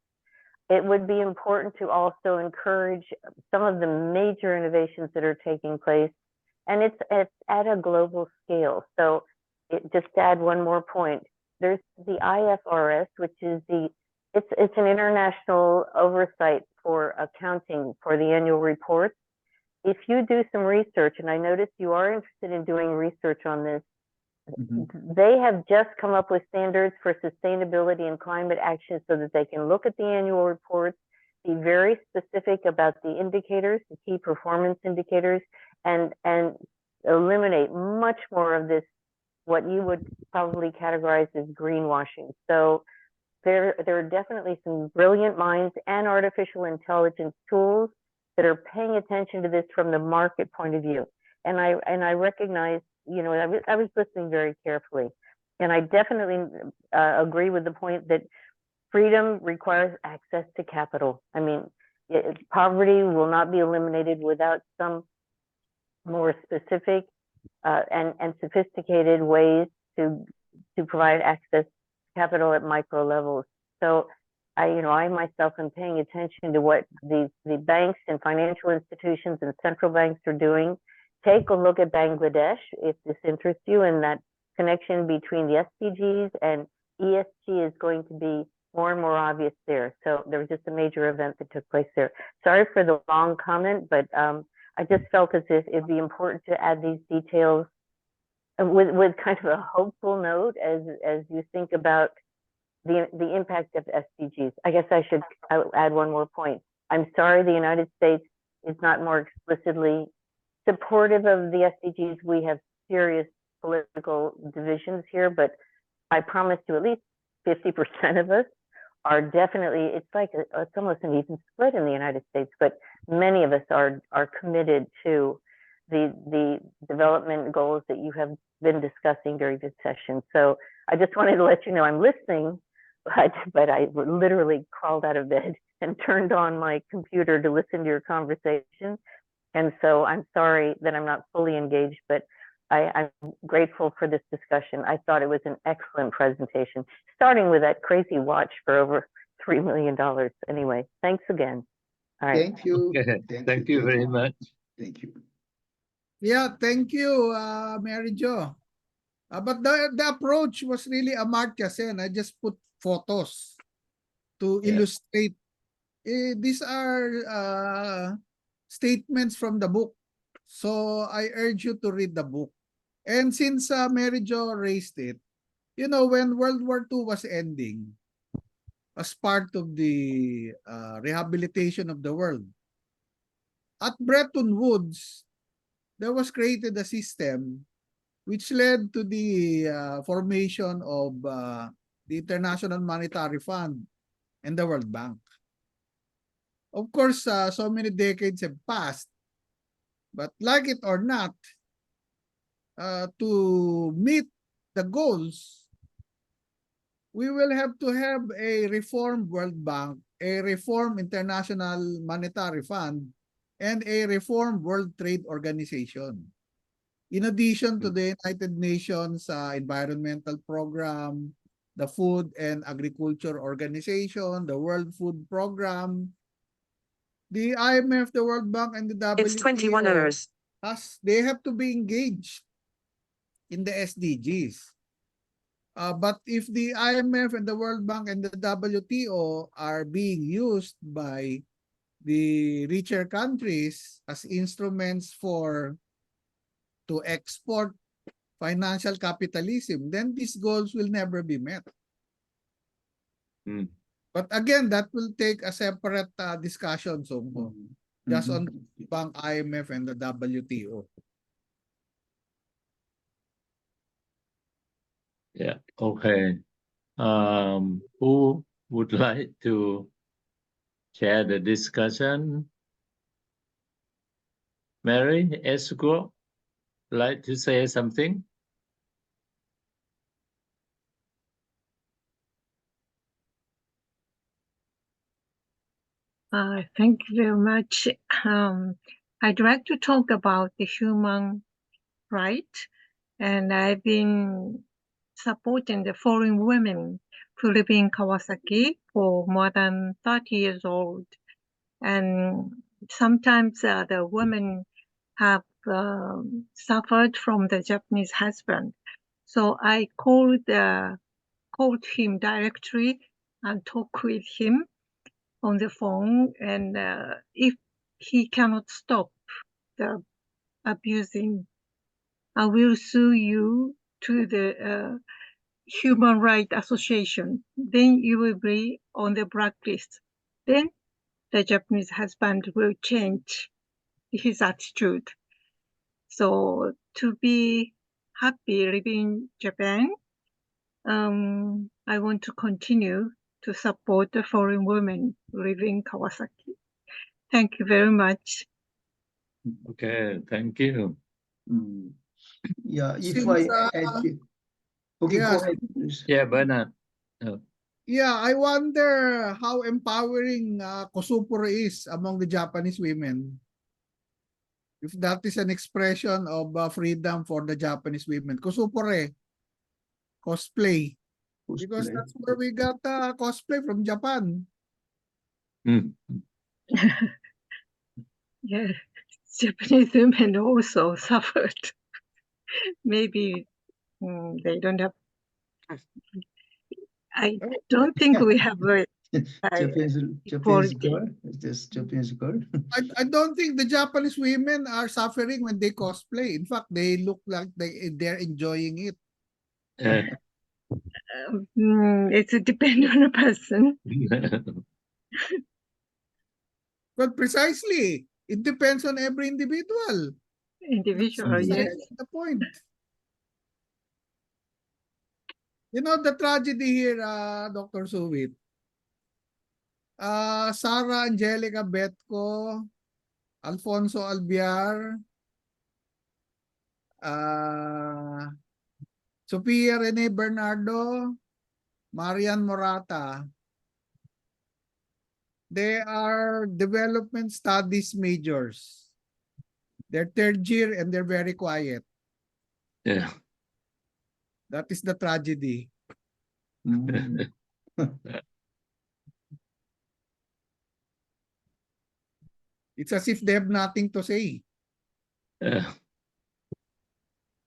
it would be important to also encourage some of the major innovations that are taking place, and it's at a global scale. So just to add one more point, there's the IFRS, which is it's an international oversight for accounting for the annual reports. If you do some research, and I notice you are interested in doing research on this, they have just come up with standards for sustainability and climate action so that they can look at the annual reports, be very specific about the indicators, the key performance indicators, and eliminate much more of this, what you would probably categorize as greenwashing. So there are definitely some brilliant minds and artificial intelligence tools that are paying attention to this from the market point of view. And I recognize, I was listening very carefully, and I definitely agree with the point that freedom requires access to capital. I mean, poverty will not be eliminated without some more specific and sophisticated ways to provide access to capital at micro levels. So I myself am paying attention to what the banks and financial institutions and central banks are doing. Take a look at Bangladesh if this interests you, and that connection between the SDGs and ESG is going to be more and more obvious there. So there was just a major event that took place there. Sorry for the long comment, but I just felt as if it'd be important to add these details with kind of a hopeful note as you think about the impact of SDGs. I guess I should add one more point. I'm sorry the United States is not more explicitly supportive of the SDGs. We have serious political divisions here, but I promise you at least 50% of us are definitely, it's almost an even split in the United States, but many of us are committed to the development goals that you have been discussing during this session. So I just wanted to let you know I'm listening, but I literally crawled out of bed and turned on my computer to listen to your conversation. And so I'm sorry that I'm not fully engaged, but I'm grateful for this discussion. I thought it was an excellent presentation, starting with that crazy watch for over $3 million. Anyway, thanks again. All right.
Thank you.
Okay. Thank you very much.
Thank you.
Yeah, thank you, Mary Jo. But the approach was really a Amartya-Sen. I just put photos to
Yeah.
illustrate. These are statements from the book. So I urge you to read the book. And since Mary Jo raised it, you know, when World War II was ending, as part of the rehabilitation of the world, at Bretton Woods, there was created a system which led to the formation of the International Monetary Fund and the World Bank. Of course, so many decades have passed, but like it or not, to meet the goals, we will have to have a reformed World Bank, a reformed International Monetary Fund, and a reformed World Trade Organization. In addition to the United Nations Environmental Program, the Food and Agriculture Organization, the World Food Program, the IMF, the World Bank, and the WTO.
It's 21 hours.
They have to be engaged in the SDGs. But if the IMF and the World Bank and the WTO are being used by the richer countries as instruments to export financial capitalism, then these goals will never be met.
Mm.
But again, that will take a separate discussion, just on Bank, IMF, and the WTO.
Yeah. Okay. Who would like to share the discussion? Mary Esco, like to say something?
Thank you very much. I'd like to talk about the human right, and I've been supporting the foreign women who live in Kawasaki for more than 30 years old. And sometimes the women have suffered from the Japanese husband. So I called him directly and talked with him on the phone, and if he cannot stop the abusing, I will sue you to the Human Rights Association. Then you will be on the blacklist. Then the Japanese husband will change his attitude. So to be happy living in Japan, I want to continue to support the foreign women living in Kawasaki. Thank you very much.
Okay, thank you.
Yeah, if
Since,
I add, okay,
yes.
go ahead, please.
Yeah, Bernard.
Yeah, I wonder how empowering Kosupuro is among the Japanese women. If that is an expression of freedom for the Japanese women. Kosupore, cosplay. Because that's where we got cosplay from Japan.
Mm.
Yeah, Japanese women also suffered. Maybe they don't have. I don't think we have
Japanese
equality.
girl, just Japanese girl.
I don't think the Japanese women are suffering when they cosplay. In fact, they look like they're enjoying it.
It's a depend on a person.
Well, precisely. It depends on every individual.
Individual,
That's
yes.
precisely the point. You know, the tragedy here, Dr. Suwit, Sarah Angelica Betco, Alfonso Albiar, Sophia Rene Bernardo, Marian Morata, they are development studies majors. They're third year and they're very quiet.
Yeah.
That is the tragedy.
Mm.
It's as if they have nothing to say.
Yeah.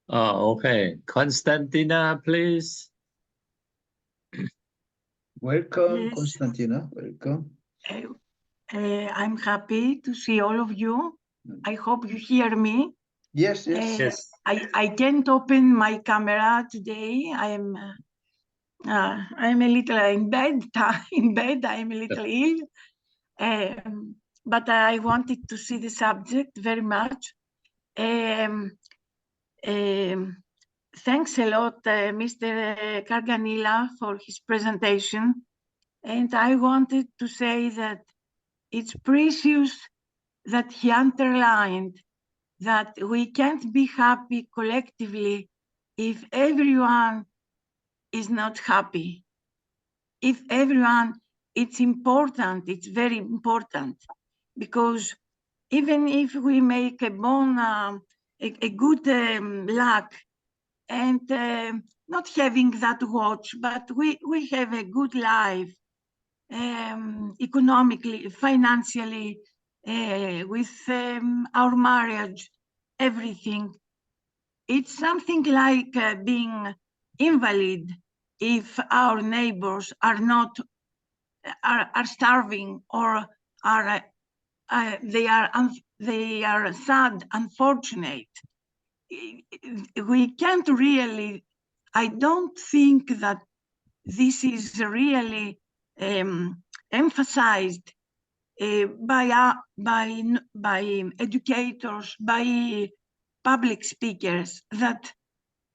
Oh, okay. Constantina, please.
Welcome,
Yes.
Constantina. Welcome.
I'm happy to see all of you. I hope you hear me.
Yes, yes.
Yes.
I can't open my camera today. I'm a little in bed. In bed, I'm a little ill. But I wanted to see the subject very much. Thanks a lot, Mr. Karganilla, for his presentation. And I wanted to say that it's precious that he underlined that we can't be happy collectively if everyone is not happy. If everyone, it's important, it's very important, because even if we make a good luck and not having that watch, but we have a good life, economically, financially, with our marriage, everything. It's something like being invalid if our neighbors are not are starving or are they are sad, unfortunate. We can't really. I don't think that this is really emphasized by educators, by public speakers, that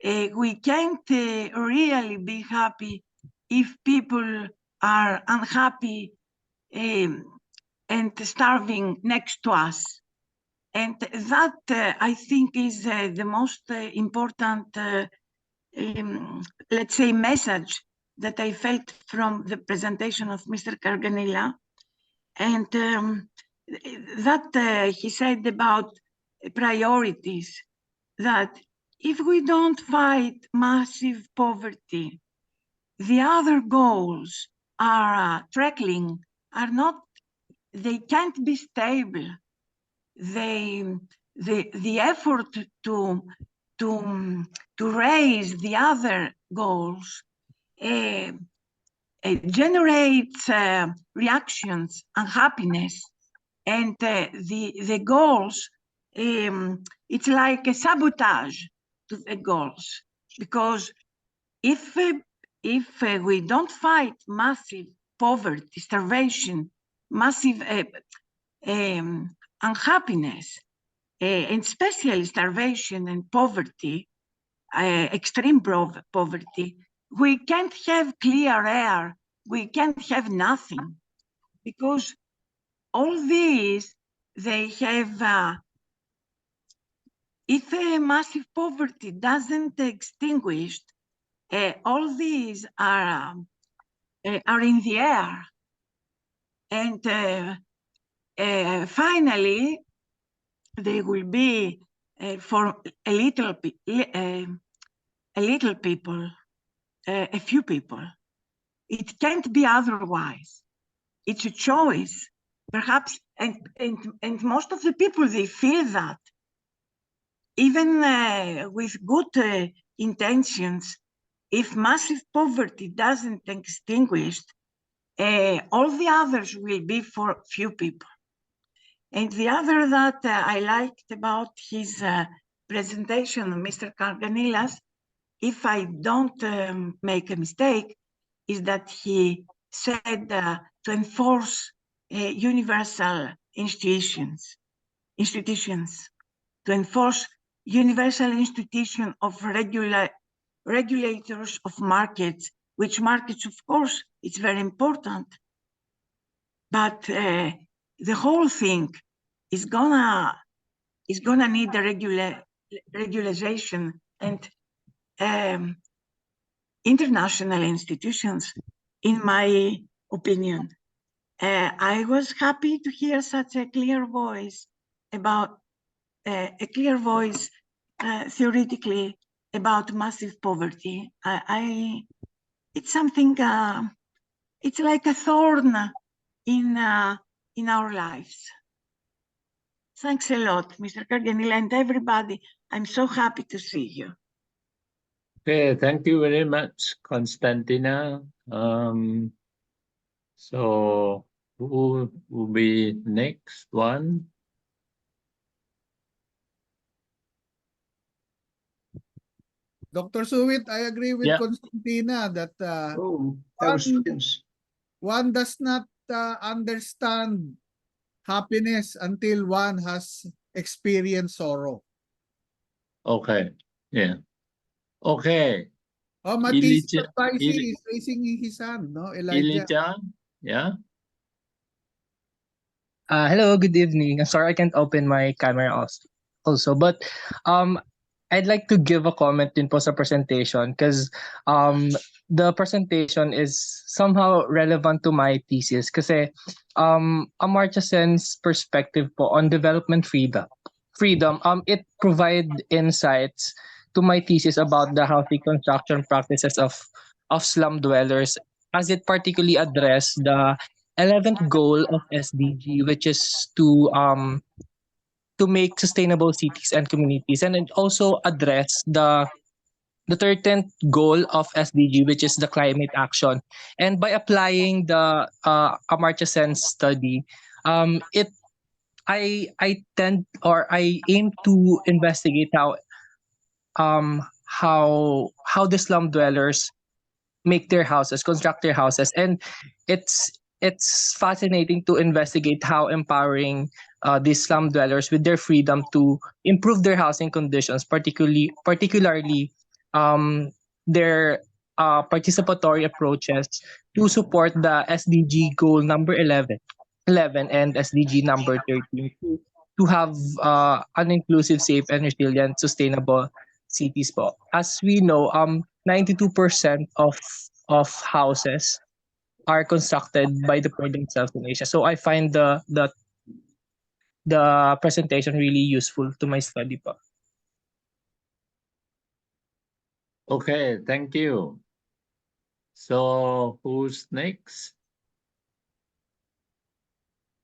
we can't really be happy if people are unhappy and starving next to us. And that, I think, is the most important, let's say, message that I felt from the presentation of Mr. Karganilla. And that he said about priorities, that if we don't fight massive poverty, the other goals are trickling, are not, they can't be stable. The effort to raise the other goals generates reactions, unhappiness, and the goals, it's like a sabotage to the goals, because if we don't fight massive poverty, starvation, massive unhappiness, and especially starvation and poverty, extreme poverty, we can't have clear air, we can't have nothing, because all these, they have, if massive poverty doesn't extinguish, all these are in the air. And finally, they will be for a little people, a few people. It can't be otherwise. It's a choice, perhaps, and most of the people, they feel that. Even with good intentions, if massive poverty doesn't extinguish, all the others will be for few people. And the other that I liked about his presentation, Mr. Karganilla's, if I don't make a mistake, is that he said to enforce universal institutions, to enforce universal institution of regulators of markets, which markets, of course, it's very important. But the whole thing is gonna need a regulation and international institutions, in my opinion. I was happy to hear such a clear voice about theoretically about massive poverty. It's something. It's like a thorn in our lives. Thanks a lot, Mr. Karganilla, and everybody. I'm so happy to see you.
Okay, thank you very much, Constantina. So who will be next one?
Dr. Suwit, I agree with
Yeah.
Constantina that
Oh, our students.
one does not understand happiness until one has experienced sorrow.
Okay, yeah. Okay,
Oh, Matisse
Elijah,
Paisi is raising his hand, no? Elijah.
Elijah, yeah.
Hello, good evening. I'm sorry I can't open my camera also, but I'd like to give a comment din po sa presentation because the presentation is somehow relevant to my thesis kasi Amartya Sen's perspective po on development freedom it provide insights to my thesis about the healthy construction practices of slum dwellers as it particularly address the 11th goal of SDG, which is to make sustainable cities and communities, and it also address the 13th goal of SDG, which is the climate action. And by applying the Amartya Sen study, it I tend or I aim to investigate how the slum dwellers make their houses, construct their houses, and it's fascinating to investigate how empowering these slum dwellers with their freedom to improve their housing conditions, particularly their participatory approaches to support the SDG goal number 11 and SDG number 13 to have an inclusive, safe, and resilient, sustainable cities po. As we know, 92% of houses are constructed by the poor themselves in Asia. So I find the presentation really useful to my study po.
Okay, thank you. So who's next?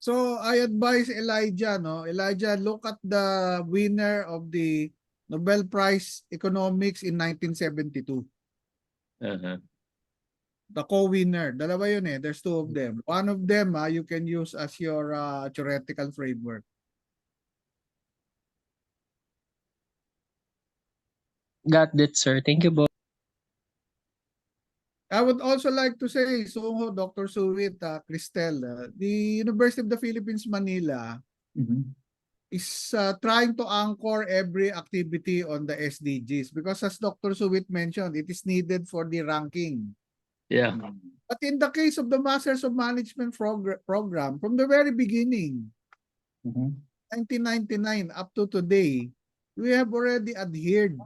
So I advise Elijah, no? Elijah, look at the winner of the Nobel Prize Economics in 1972.
Uh-huh.
The co-winner. Dalawa yun eh. There's two of them. One of them you can use as your theoretical framework.
Got it, sir. Thank you po.
I would also like to say, so Dr. Suwit, Cristel, the University of the Philippines, Manila is trying to anchor every activity on the SDGs because as Dr. Suwit mentioned, it is needed for the ranking.
Yeah.
But in the case of the Masters of Management program, from the very beginning, 1999 up to today, we have already adhered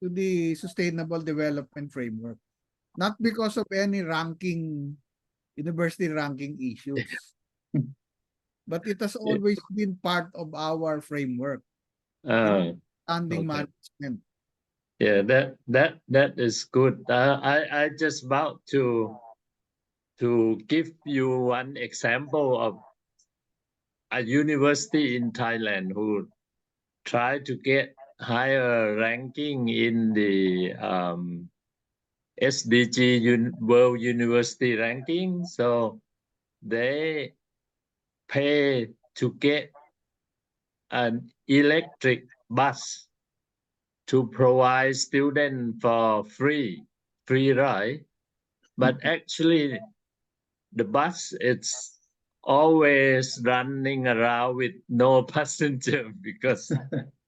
to the Sustainable Development Framework. Not because of any university ranking issues. But it has always been part of our framework. Understanding management.
Yeah, that is good. I just about to give you one example of a university in Thailand who tried to get higher ranking in the SDG World University ranking. So they pay to get an electric bus to provide students for free ride. But actually the bus is always running around with no passenger because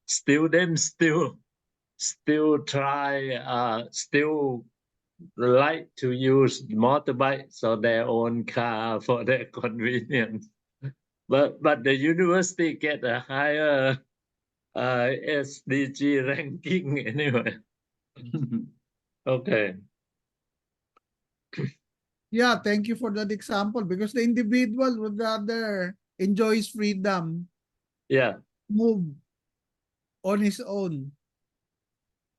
students still like to use motorbike, so their own car for their convenience. But the university get a higher SDG ranking anyway. Okay.
Yeah, thank you for that example because the individual would rather enjoy his freedom,
Yeah,
move on his own.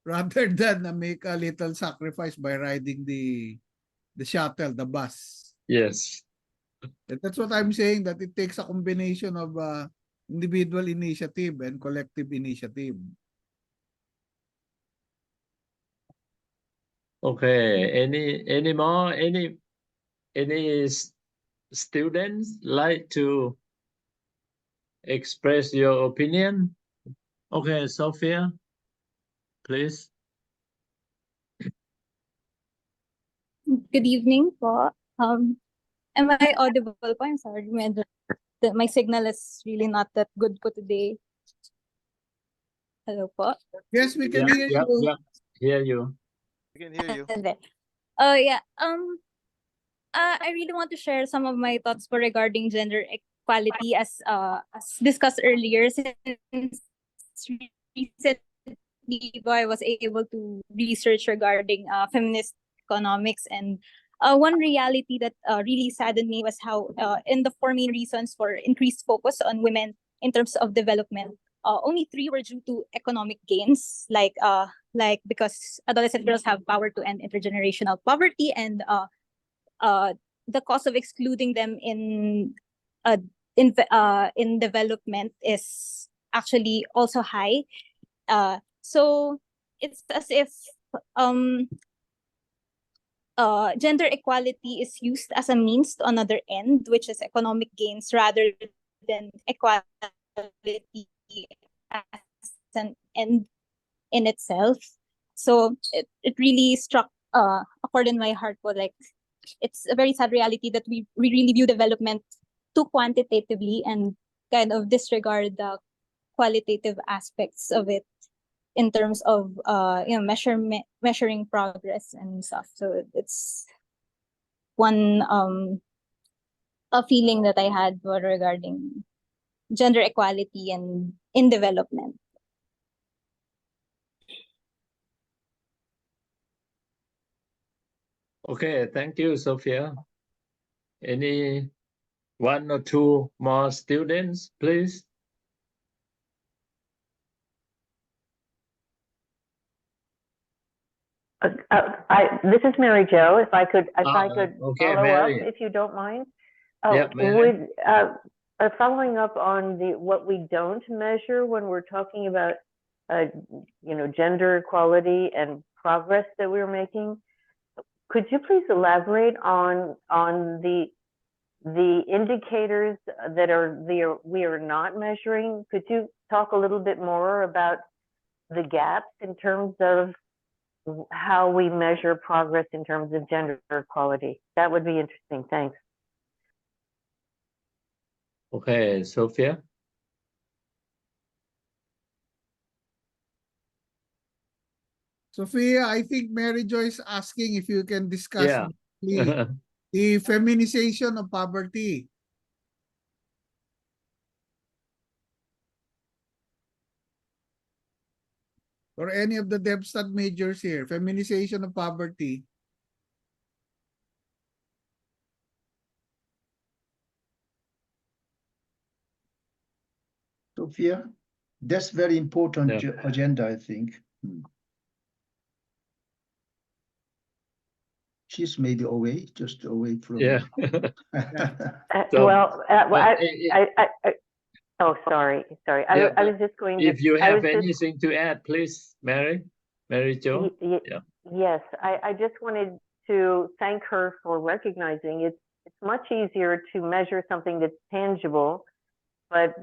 rather than make a little sacrifice by riding the shuttle, the bus.
Yes.
And that's what I'm saying, that it takes a combination of individual initiative and collective initiative.
Okay. Any more? Any students like to express your opinion? Okay, Sophia, please.
Good evening po. Am I audible po? I'm sorry. My signal is really not that good po today. Hello po.
Yes, we can hear you.
Yeah, hear you.
We can hear you.
Yeah. I really want to share some of my thoughts for regarding gender equality as discussed earlier. Since recently I was able to research regarding feminist economics, and one reality that really saddened me was how in the 4 main reasons for increased focus on women in terms of development, only 3 were due to economic gains, like because adolescent girls have power to end intergenerational poverty, and the cost of excluding them in development is actually also high. So it's as if gender equality is used as a means to another end, which is economic gains, rather than equality as an end in itself. So it really struck a chord in my heart. Like, it's a very sad reality that we really view development too quantitatively and kind of disregard the qualitative aspects of it in terms of measuring progress and stuff. So it's one a feeling that I had regarding gender equality and in development.
Okay, thank you, Sophia. Any 1 or 2 more students, please?
This is Mary Jo. If I could
Okay,
follow
Mary.
up, if you don't mind.
Yeah, Mary.
Would following up on what we don't measure when we're talking about gender equality and progress that we're making. Could you please elaborate on the indicators that we are not measuring? Could you talk a little bit more about the gaps in terms of how we measure progress in terms of gender equality? That would be interesting. Thanks.
Okay, Sophia.
Sophia, I think Mary Jo is asking if you can discuss
Yeah.
the feminization of poverty. Or any of the DepStat majors here, feminization of poverty.
Sophia, that's very important agenda, I think. She's maybe away, just away from.
Yeah.
Oh, sorry.
Yeah,
I was just going to.
If you have anything to add, please, Mary Jo.
Yeah. Yes, I just wanted to thank her for recognizing it's much easier to measure something that's tangible, but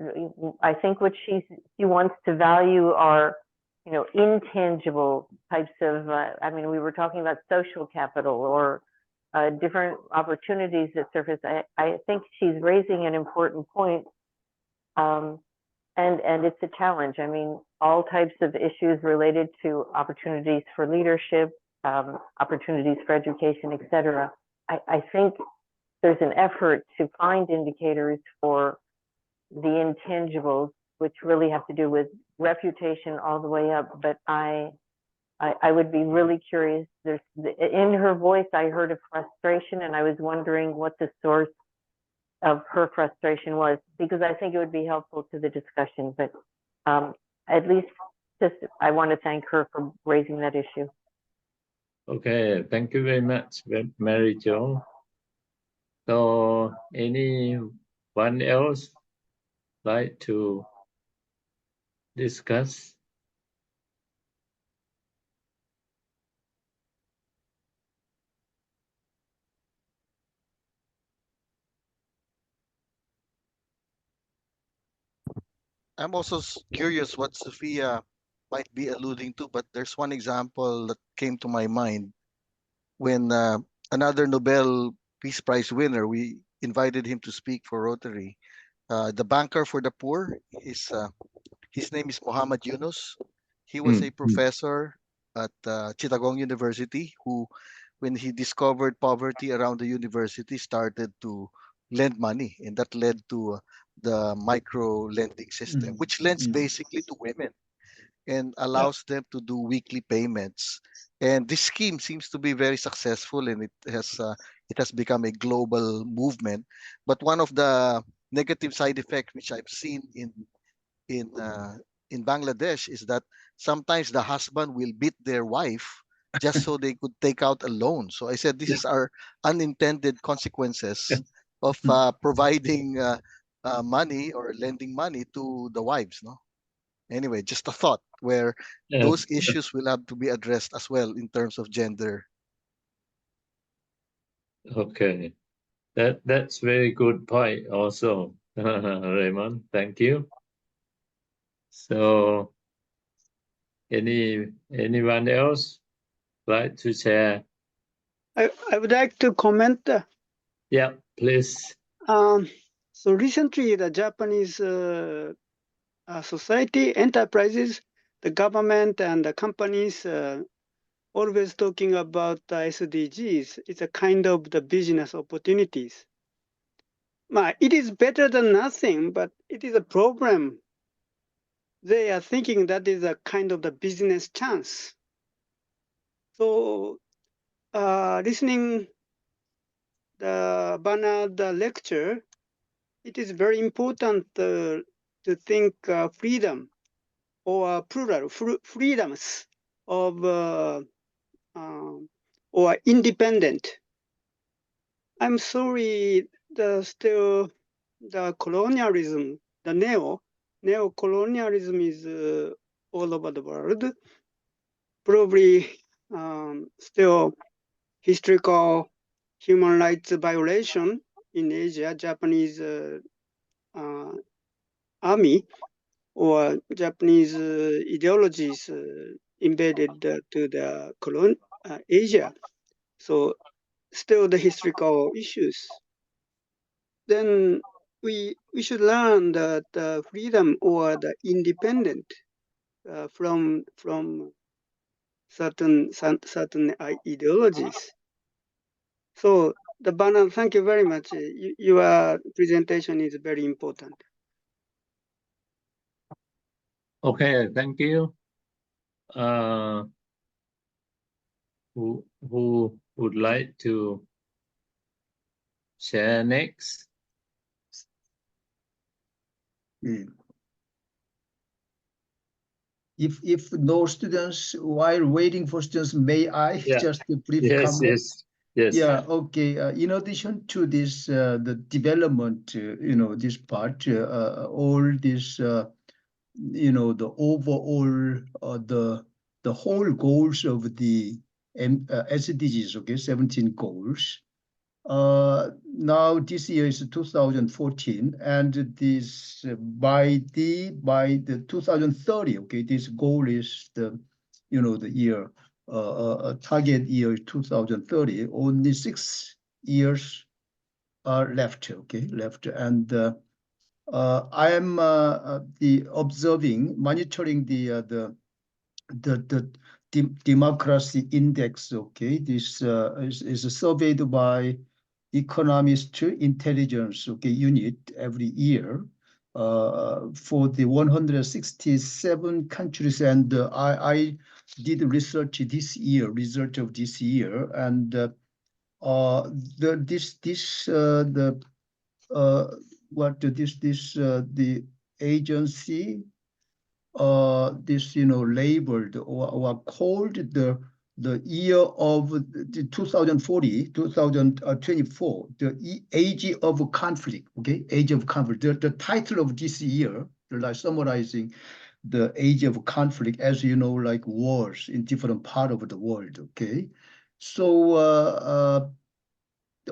I think what she wants to value are intangible types of. We were talking about social capital or different opportunities that surface. I think she's raising an important point. And it's a challenge. All types of issues related to opportunities for leadership, opportunities for education, etc. I think there's an effort to find indicators for the intangibles, which really have to do with reputation all the way up. But I would be really curious. In her voice, I heard a frustration, and I was wondering what the source of her frustration was, because I think it would be helpful to the discussion. But at least just, I want to thank her for raising that issue.
Okay, thank you very much, Mary Jo. So, anyone else like to discuss?
I'm also curious what Sophia might be alluding to, but there's one example that came to my mind when another Nobel Peace Prize winner, we invited him to speak for Rotary. The banker for the poor is his name is Muhammad Yunus. He was a professor at Chittagong University who, when he discovered poverty around the university, started to lend money, and that led to the micro lending system, which lends basically to women and allows them to do weekly payments. And this scheme seems to be very successful, and it has become a global movement. But one of the negative side effects which I've seen in uh, in Bangladesh is that sometimes the husband will beat their wife just so they could take out a loan. So I said this is our unintended consequences of providing money or lending money to the wives. No, anyway, just a thought where those issues will have to be addressed as well in terms of gender.
Okay, that's very good point also, Raymond. Thank you. So, anyone else like to share?
I would like to comment.
Yeah, please.
So recently, the Japanese society, enterprises, the government, and the companies always talking about the SDGs. It's a kind of the business opportunities. It is better than nothing, but it is a problem. They are thinking that is a kind of the business chance. So listening the Bernard lecture, it is very important to think freedom or plural freedoms of or independent. I'm sorry, still the colonialism, the neo-colonialism is all over the world. Probably still historical human rights violation in Asia, Japanese army or Japanese ideologies embedded to the Asia. So still the historical issues. Then we should learn that freedom or the independent from certain ideologies. So the banner, thank you very much. Your presentation is very important.
Okay, thank you. Who would like to share next?
If no students, while waiting for students, may I just a brief comment?
Yes.
Yeah, okay. In addition to this, the development, this part, all this, the overall, the whole goals of the SDGs, okay, 17 goals. Now this year is 2014, and this by the 2030, okay, this goal is the year target year 2030. Only 6 years are left, okay, and I am monitoring the democracy index, okay. This is surveyed by Economist Intelligence, okay, unit every year for the 167 countries, and I did research this year, result of this year, and the agency this labeled or called the year of the 2040, 2024, the age of conflict. Okay, age of conflict. The title of this year, like summarizing the age of conflict, as you know, like wars in different part of the world. Okay, so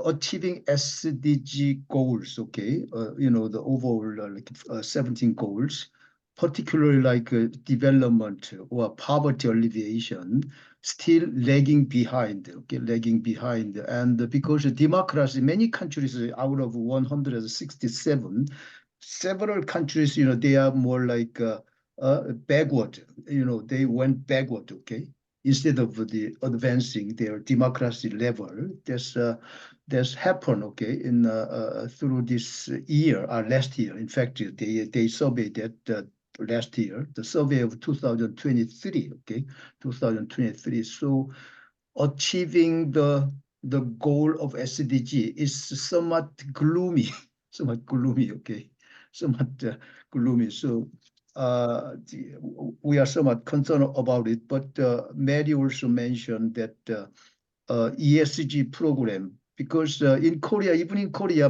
achieving SDG goals. Okay, the overall 17 goals, particularly like development or poverty alleviation, still lagging behind. Okay, lagging behind, and because democracy, many countries out of 167, several countries, they are more like backward. They went backward. Okay, instead of the advancing their democracy level. That's happened. Okay, in through this year, last year. In fact, they surveyed that last year, the survey of 2023. Okay, 2023. So achieving the goal of SDG is somewhat gloomy, somewhat gloomy. Okay, somewhat gloomy. So we are somewhat concerned about it. But Mary also mentioned that ESG program, because in Korea, even in Korea,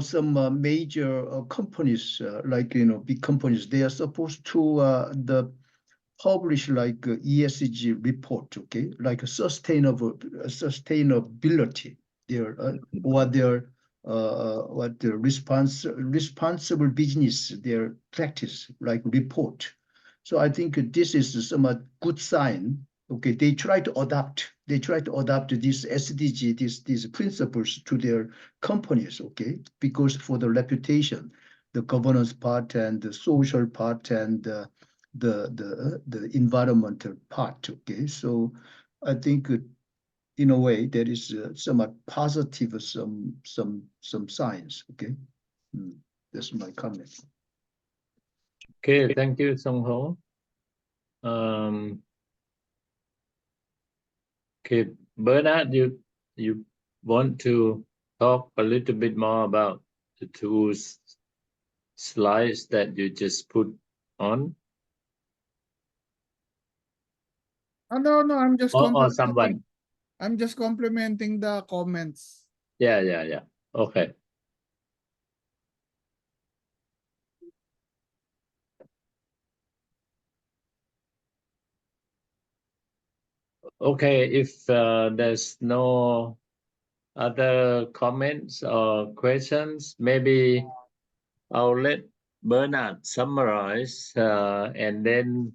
some major companies, like big companies, they are supposed to publish like ESG report. Okay, like a sustainability, their or their what the responsible business, their practice, like report. So I think this is somewhat good sign. Okay, they try to adapt this SDG, these principles to their companies. Okay, because for the reputation, the governance part and the social part and the environmental part. Okay, so I think in a way there is somewhat positive some signs. Okay, that's my comment.
Okay, thank you, Song Ho. Okay, Bernard, you want to talk a little bit more about the two slides that you just put on?
No, I'm just
or someone.
I'm just complimenting the comments.
Yeah. Okay. Okay, if there's no other comments or questions, maybe I'll let Bernard summarize, and then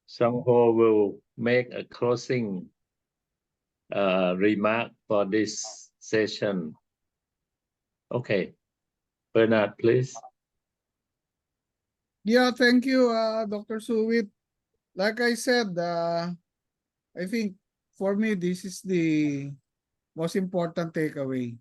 Song Ho will make a closing remark for this session. Okay, Bernard, please.
Yeah, thank you, Dr. Suwit. Like I said, I think for me, this is the most important takeaway.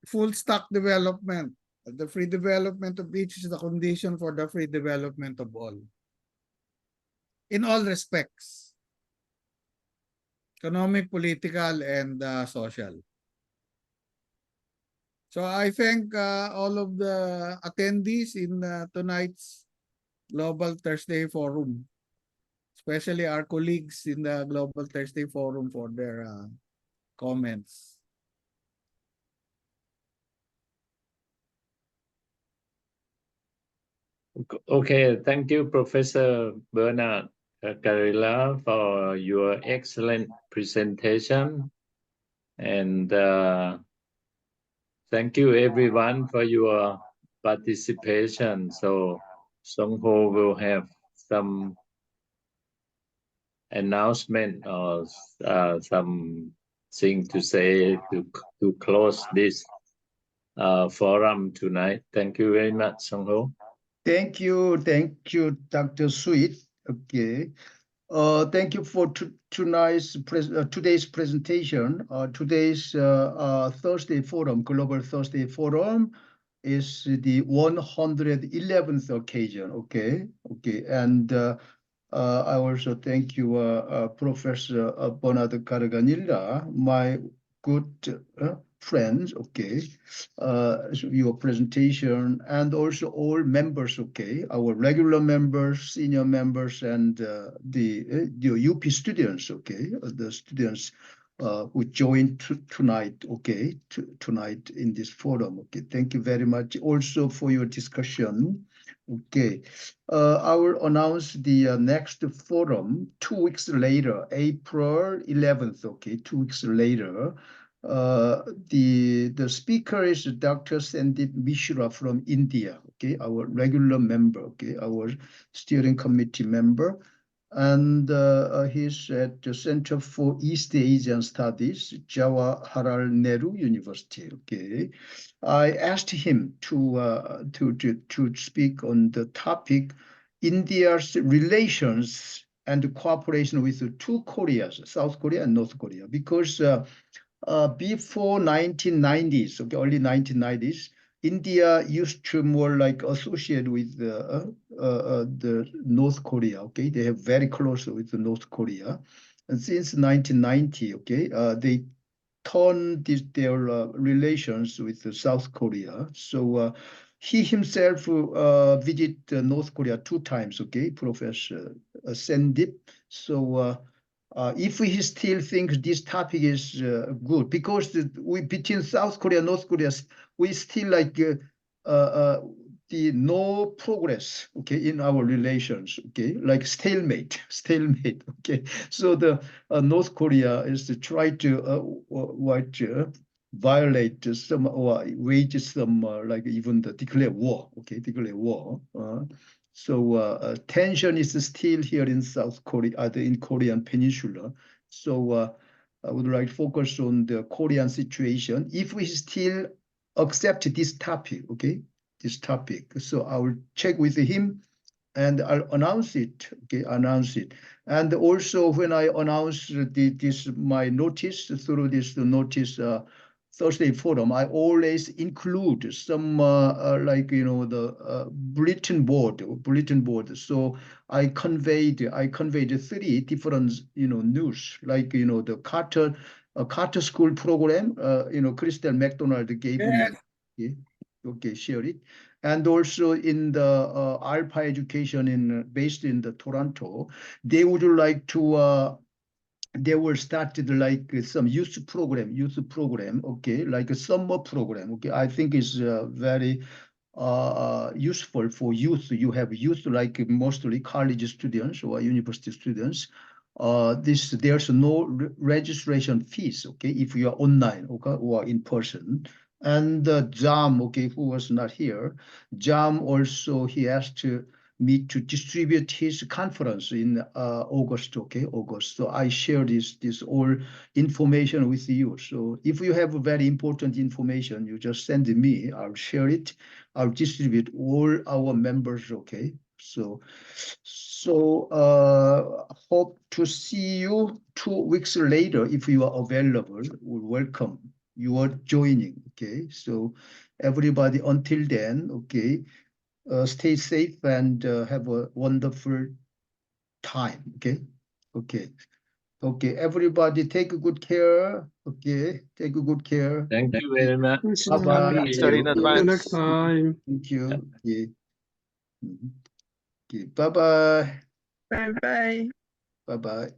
Full stack development. The free development of each is the condition for the free development of all. In all respects. Economic, political, and social. So I thank all of the attendees in tonight's Global Thursday Forum, especially our colleagues in the Global Thursday Forum for their comments.
Okay, thank you, Professor Bernard Karganilla, for your excellent presentation. And thank you, everyone, for your participation. So Song Ho will have some announcement or something to say to close this forum tonight. Thank you very much, Song Ho.
Thank you, Dr. Sweet. Okay, thank you for today's presentation. Today's Thursday Forum, Global Thursday Forum, is the 111th occasion. Okay, and I also thank you, Professor Bernard Karganilla, my good friends, okay, your presentation, and also all members, okay, our regular members, senior members, and the UP students, okay, the students who joined tonight, okay, tonight in this forum, okay. Thank you very much also for your discussion. Okay, I will announce the next forum 2 weeks later, April 11th. Okay, 2 weeks later. The speaker is Dr. Sandip Mishra from India. Okay, our regular member. Okay, our steering committee member, and he's at the Center for East Asian Studies, Jawaharlal Nehru University. Okay. I asked him to speak on the topic India's relations and cooperation with the two Koreas, South Korea and North Korea, because before 1990s, okay, early 1990s, India used to more like associate with the North Korea. Okay, they have very close with the North Korea, and since 1990, okay, they turn their relations with South Korea. So he himself visit North Korea 2 times, okay, Professor Sandip. So if he still thinks this topic is good, because we between South Korea and North Korea, we still like the no progress, okay, in our relations, okay, like stalemate, okay. So the North Korea is to try to violate some or wage some like even the declare war, okay, declare war. So tension is still here in South Korea, in Korean Peninsula. So I would like to focus on the Korean situation. If we still accept this topic, okay, this topic, so I will check with him and I'll announce it, okay, announce it. And also when I announce this my notice through this notice Thursday forum, I always include some like the bulletin board. So I conveyed 3 different news, like the Carter School program. Crystal McDonald gave me. Okay, share it. And also in the Alpha Education based in the Toronto, they would like to they were started like some youth program, okay, like a summer program, okay. I think is very useful for youth. You have youth like mostly college students or university students. There's no registration fees, okay, if you are online, okay, or in person. And Jam, okay, who was not here, Jam also he has to me to distribute his conference in August, okay, August. So I share this all information with you. So if you have very important information, you just send me, I'll share it. I'll distribute all our members, okay? So hope to see you 2 weeks later if you are available. We're welcome. You are joining, okay? So everybody until then, okay? Stay safe and have a wonderful time. Okay. Everybody take good care. Okay, take good care.
Thank you very much.
Bye-bye.
See you.
See you next time.
Thank you. Okay. Okay. Bye-bye.
Bye bye.
Bye-bye.